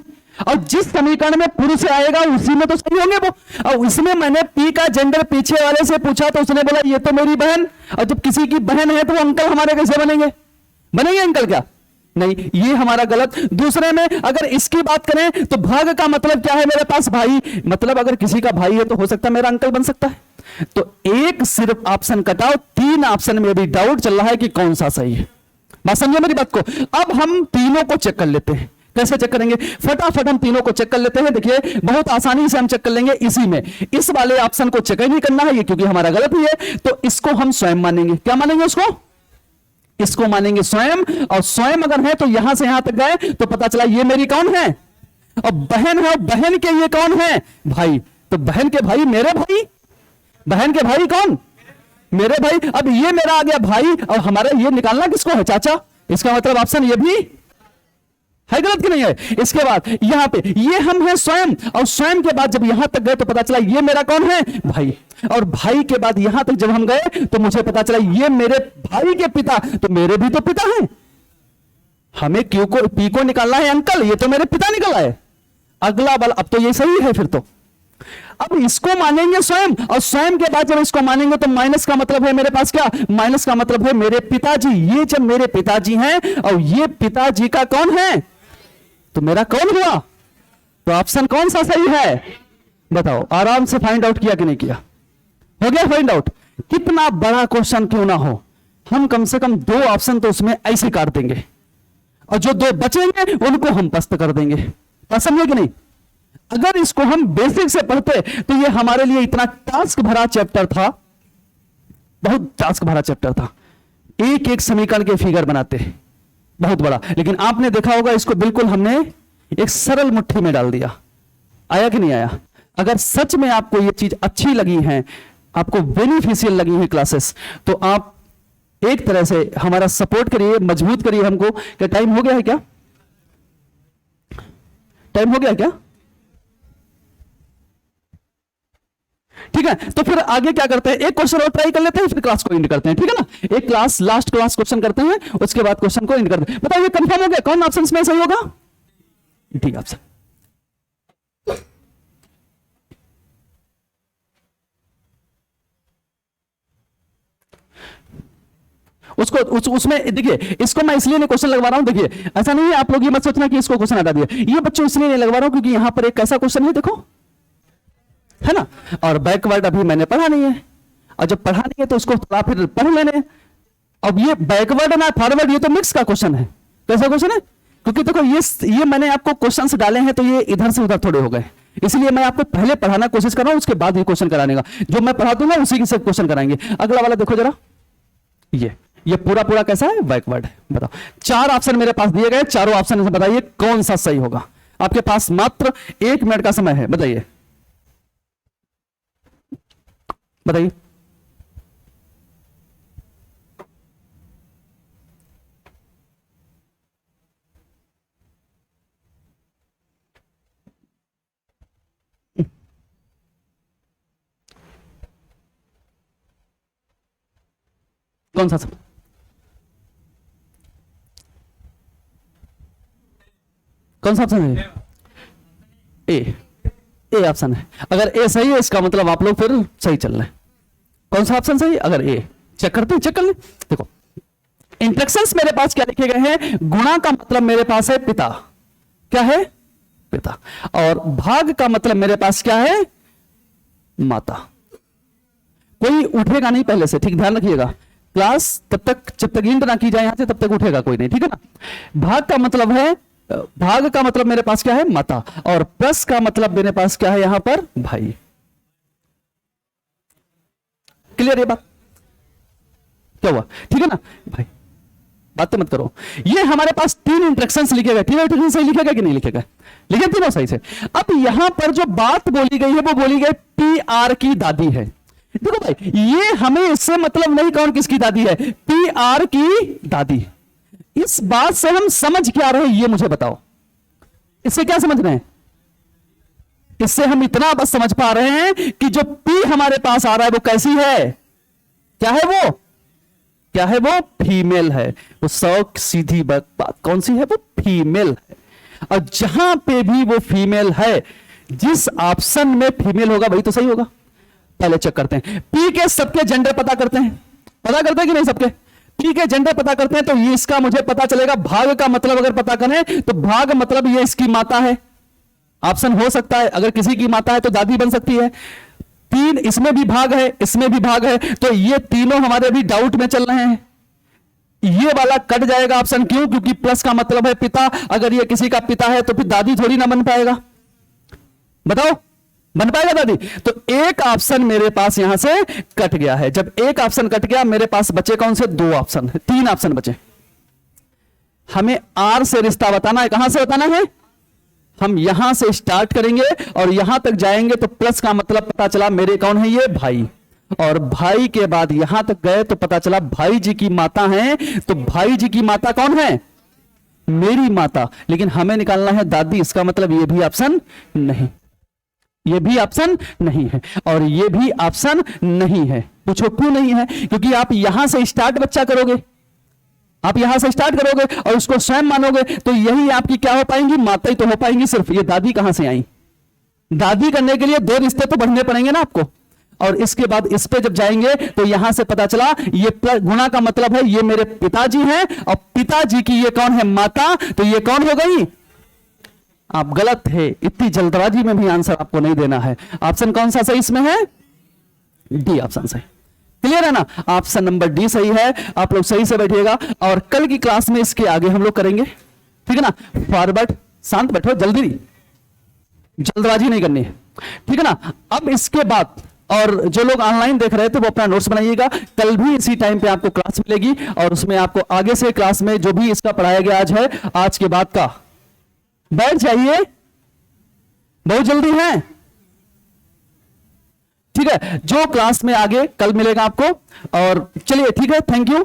और जिस समीकरण में पुरुष आएगा उसी में तो सही होंगे वो। और उसमें मैंने पी का जेंडर पीछे वाले से पूछा तो उसने बोला ये तो मेरी बहन। और जब किसी की बहन है तो वो अंकल हमारे कैसे बनेंगे? बनेंगे अंकल क्या? नहीं, ये हमारा गलत। दूसरे में अगर इसकी बात करें तो भाग का मतलब क्या है? मेरे पास भाई, मतलब अगर किसी का भाई है तो हो सकता है मेरा अंकल बन सकता है। तो एक सिर्फ ऑप्शन कटाओ, 3 ऑप्शन में भी डाउट चल रहा है कि कौन सा सही है। बात समझो मेरी बात को? अब हम तीनों को चेक कर लेते हैं। कैसे चेक करेंगे? फटाफट हम तीनों को चेक कर लेते हैं। देखिए बहुत आसानी से हम चेक कर लेंगे इसी में। इस वाले ऑप्शन को चेक ही नहीं करना है ये, क्योंकि हमारा गलत ही है, तो इसको हम स्वयं मानेंगे। क्या मानेंगे उसको? इसको मानेंगे स्वयं। और स्वयं अगर है तो यहां से यहां तक गए तो पता चला ये मेरी कौन है? और बहन है, और बहन के ये कौन है? भाई। तो बहन के भाई मेरे भाई, बहन के भाई कौन? मेरे भाई। अब ये मेरा आ गया भाई, और हमारा ये निकालना किसको है? चाचा। इसका मतलब ऑप्शन ये भी है गलत कि नहीं है? इसके बाद यहां पे ये हम हैं स्वयं, और स्वयं के बाद जब यहां तक गए तो पता चला ये मेरा कौन है? भाई। और भाई के बाद यहां तक जब हम गए तो मुझे पता चला ये मेरे भाई के पिता, तो मेरे भी तो पिता हैं। हमें क्यू को पी को निकालना है अंकल, ये तो मेरे पिता निकला है, अगला वाला, अब तो ये सही है फिर तो। अब इसको मानेंगे स्वयं, और स्वयं के बाद जब इसको मानेंगे तो माइनस का मतलब है मेरे पास क्या, माइनस का मतलब है मेरे पिताजी। ये जब मेरे पिताजी हैं और ये पिताजी का कौन है, तो मेरा कौन हुआ, तो ऑप्शन कौन सा सही है बताओ। आराम से फाइंड आउट किया कि नहीं किया, हो गया फाइंड आउट। कितना बड़ा क्वेश्चन क्यों ना हो, हम कम से कम 2 ऑप्शन तो उसमें ऐसे काट देंगे, और जो 2 बचेंगे उनको हम पस्त कर देंगे। बात समझे कि नहीं। अगर इसको हम बेसिक से पढ़ते तो ये हमारे लिए इतना टास्क भरा चैप्टर था, बहुत टास्क भरा चैप्टर था, एक एक समीकरण के फिगर बनाते, बहुत बड़ा। लेकिन आपने देखा होगा इसको बिल्कुल हमने एक सरल मुट्ठी में डाल दिया। आया कि नहीं आया। अगर सच में आपको ये चीज अच्छी लगी है, आपको बेनिफिशियल लगी है क्लासेस, तो आप एक तरह से हमारा सपोर्ट करिए, मजबूत करिए हमको। क्या टाइम हो गया है, क्या टाइम हो गया क्या, ठीक है। तो फिर आगे क्या करते हैं, एक क्वेश्चन और ट्राई कर लेते हैं, फिर क्लास को एंड करते हैं, ठीक है ना। एक क्लास लास्ट क्लास क्वेश्चन करते हैं, उसके बाद क्वेश्चन को एंड करते हैं। बताइए कंफर्म हो गया, कौन ऑप्शन में सही होगा, ठीक है ऑप्शन। उसमें देखिए, इसको मैं इसलिए नहीं क्वेश्चन लगवा रहा हूं, देखिए ऐसा नहीं है आप लोग ये मत सोचना कि इसको क्वेश्चन हटा दिया, ये बच्चों इसलिए नहीं लगवा रहा हूं क्योंकि यहां पर एक ऐसा क्वेश्चन है, देखो है ना, और बैकवर्ड अभी मैंने पढ़ा नहीं है, और जब पढ़ा नहीं है तो उसको थोड़ा फिर पढ़ लेने। अब ये बैकवर्ड ना फॉरवर्ड, ये तो मिक्स का क्वेश्चन है। कैसा क्वेश्चन है, क्योंकि देखो ये मैंने आपको क्वेश्चंस डाले हैं तो ये इधर से उधर थोड़े हो गए, इसलिए मैं आपको पहले पढ़ाना कोशिश कर रहा हूं, उसके बाद ये क्वेश्चन कराने का, जो मैं पढ़ा दूंगा उसी के सब क्वेश्चन कराएंगे। अगला वाला देखो जरा, ये पूरा पूरा कैसा है, बैकवर्ड है। बताओ 4 ऑप्शन मेरे पास दिए गए, चारों ऑप्शन से बताइए कौन सा सही होगा। आपके पास मात्र 1 मिनट का समय है, बताइए बताइए। कौन सा समय, कौन सा ऑप्शन है, ए ऑप्शन है। अगर ए सही है इसका मतलब आप लोग फिर सही चल रहे हैं। कौन सा ऑप्शन सही, अगर ए, चेक करते हैं, चेक कर ले। देखो इंस्ट्रक्शंस मेरे पास क्या लिखे गए हैं, गुणा का मतलब मेरे पास है पिता, क्या है पिता, और भाग का मतलब मेरे पास क्या है माता। कोई उठेगा नहीं पहले से, ठीक ध्यान रखिएगा, क्लास तब तक जब तक इंट ना की जाए यहां से तब तक उठेगा कोई नहीं, ठीक है ना। भाग का मतलब है, भाग का मतलब मेरे पास क्या है माता, और प्लस का मतलब मेरे पास क्या है यहां पर भाई। क्लियर ये बात, क्या हुआ, ठीक है ना भाई, बात तो मत करो। ये हमारे पास 3 इंस्ट्रक्शंस लिखे गए, 3 इंस्ट्रक्शन सही लिखे गए कि नहीं लिखे गए, लिखे तीनों सही से। अब यहां पर जो बात बोली गई है वो बोली गई पी आर की दादी है। देखो भाई ये हमें इससे मतलब नहीं कौन किसकी दादी है, पी आर की दादी। इस बात से हम समझ क्या रहे हैं ये मुझे बताओ, इससे क्या समझ रहे हैं, इससे हम इतना बस समझ पा रहे हैं कि जो पी हमारे पास आ रहा है वो कैसी है, क्या है वो, क्या है वो फीमेल है। वो सीधी बात कौन सी है, वो फीमेल है। और जहां पे भी वो फीमेल है, जिस ऑप्शन में फीमेल होगा वही तो सही होगा। पहले चेक करते हैं, पी के सबके जेंडर पता करते हैं, पता करते हैं कि नहीं सबके, पी के जेंडर पता करते हैं तो ये इसका मुझे पता चलेगा। भाग का मतलब अगर पता करें तो भाग मतलब ये इसकी माता है, ऑप्शन हो सकता है अगर किसी की माता है तो दादी बन सकती है। 3 इसमें भी भाग है, इसमें भी भाग है, तो ये तीनों हमारे भी डाउट में चल रहे हैं। ये वाला कट जाएगा ऑप्शन, क्यों, क्योंकि प्लस का मतलब है पिता, अगर ये किसी का पिता है तो फिर दादी थोड़ी ना बन पाएगा, बताओ बन पाएगा दादी। तो एक ऑप्शन मेरे पास यहां से कट गया है। जब एक ऑप्शन कट गया मेरे पास बचे कौन से, 2 ऑप्शन, 3 ऑप्शन बचे। हमें आर से रिश्ता बताना है, कहां से बताना है, हम यहां से स्टार्ट करेंगे और यहां तक जाएंगे तो प्लस का मतलब पता चला मेरे कौन है ये भाई, और भाई के बाद यहां तक गए तो पता चला भाई जी की माता है, तो भाई जी की माता कौन है, मेरी माता। लेकिन हमें निकालना है दादी, इसका मतलब ये भी ऑप्शन नहीं, ये भी ऑप्शन नहीं है और ये भी ऑप्शन नहीं है। पूछो क्यों नहीं है, क्योंकि आप यहां से स्टार्ट बच्चा करोगे, आप यहां से स्टार्ट करोगे और उसको स्वयं मानोगे तो यही आपकी क्या हो पाएंगी, माता ही तो हो पाएंगी सिर्फ। ये दादी कहां से आई? दादी करने के लिए 2 रिश्ते तो बढ़ने पड़ेंगे ना आपको। और इसके बाद इस पे जब जाएंगे तो यहां से पता चला ये गुणा का मतलब है ये मेरे पिताजी हैं और पिताजी की ये कौन है, माता, तो ये कौन हो गई? आप गलत थे, इतनी जल्दबाजी में भी आंसर आपको नहीं देना है। ऑप्शन कौन सा सही इसमें है? डी ऑप्शन सही। क्लियर है ना? ऑप्शन नंबर डी सही है। आप लोग सही से बैठिएगा और कल की क्लास में इसके आगे हम लोग करेंगे, ठीक है ना? फॉरवर्ड, शांत बैठो, जल्दी नहीं, जल्दबाजी नहीं करनी है, ठीक है ना? अब इसके बाद और जो लोग ऑनलाइन देख रहे थे वो अपना नोट्स बनाइएगा, कल भी इसी टाइम पे आपको क्लास मिलेगी और उसमें आपको आगे से क्लास में जो भी इसका पढ़ाया गया आज है, आज के बाद का, बैठ जाइए, बहुत जल्दी है, ठीक है? जो क्लास में आगे कल मिलेगा आपको। और चलिए ठीक है, थैंक यू।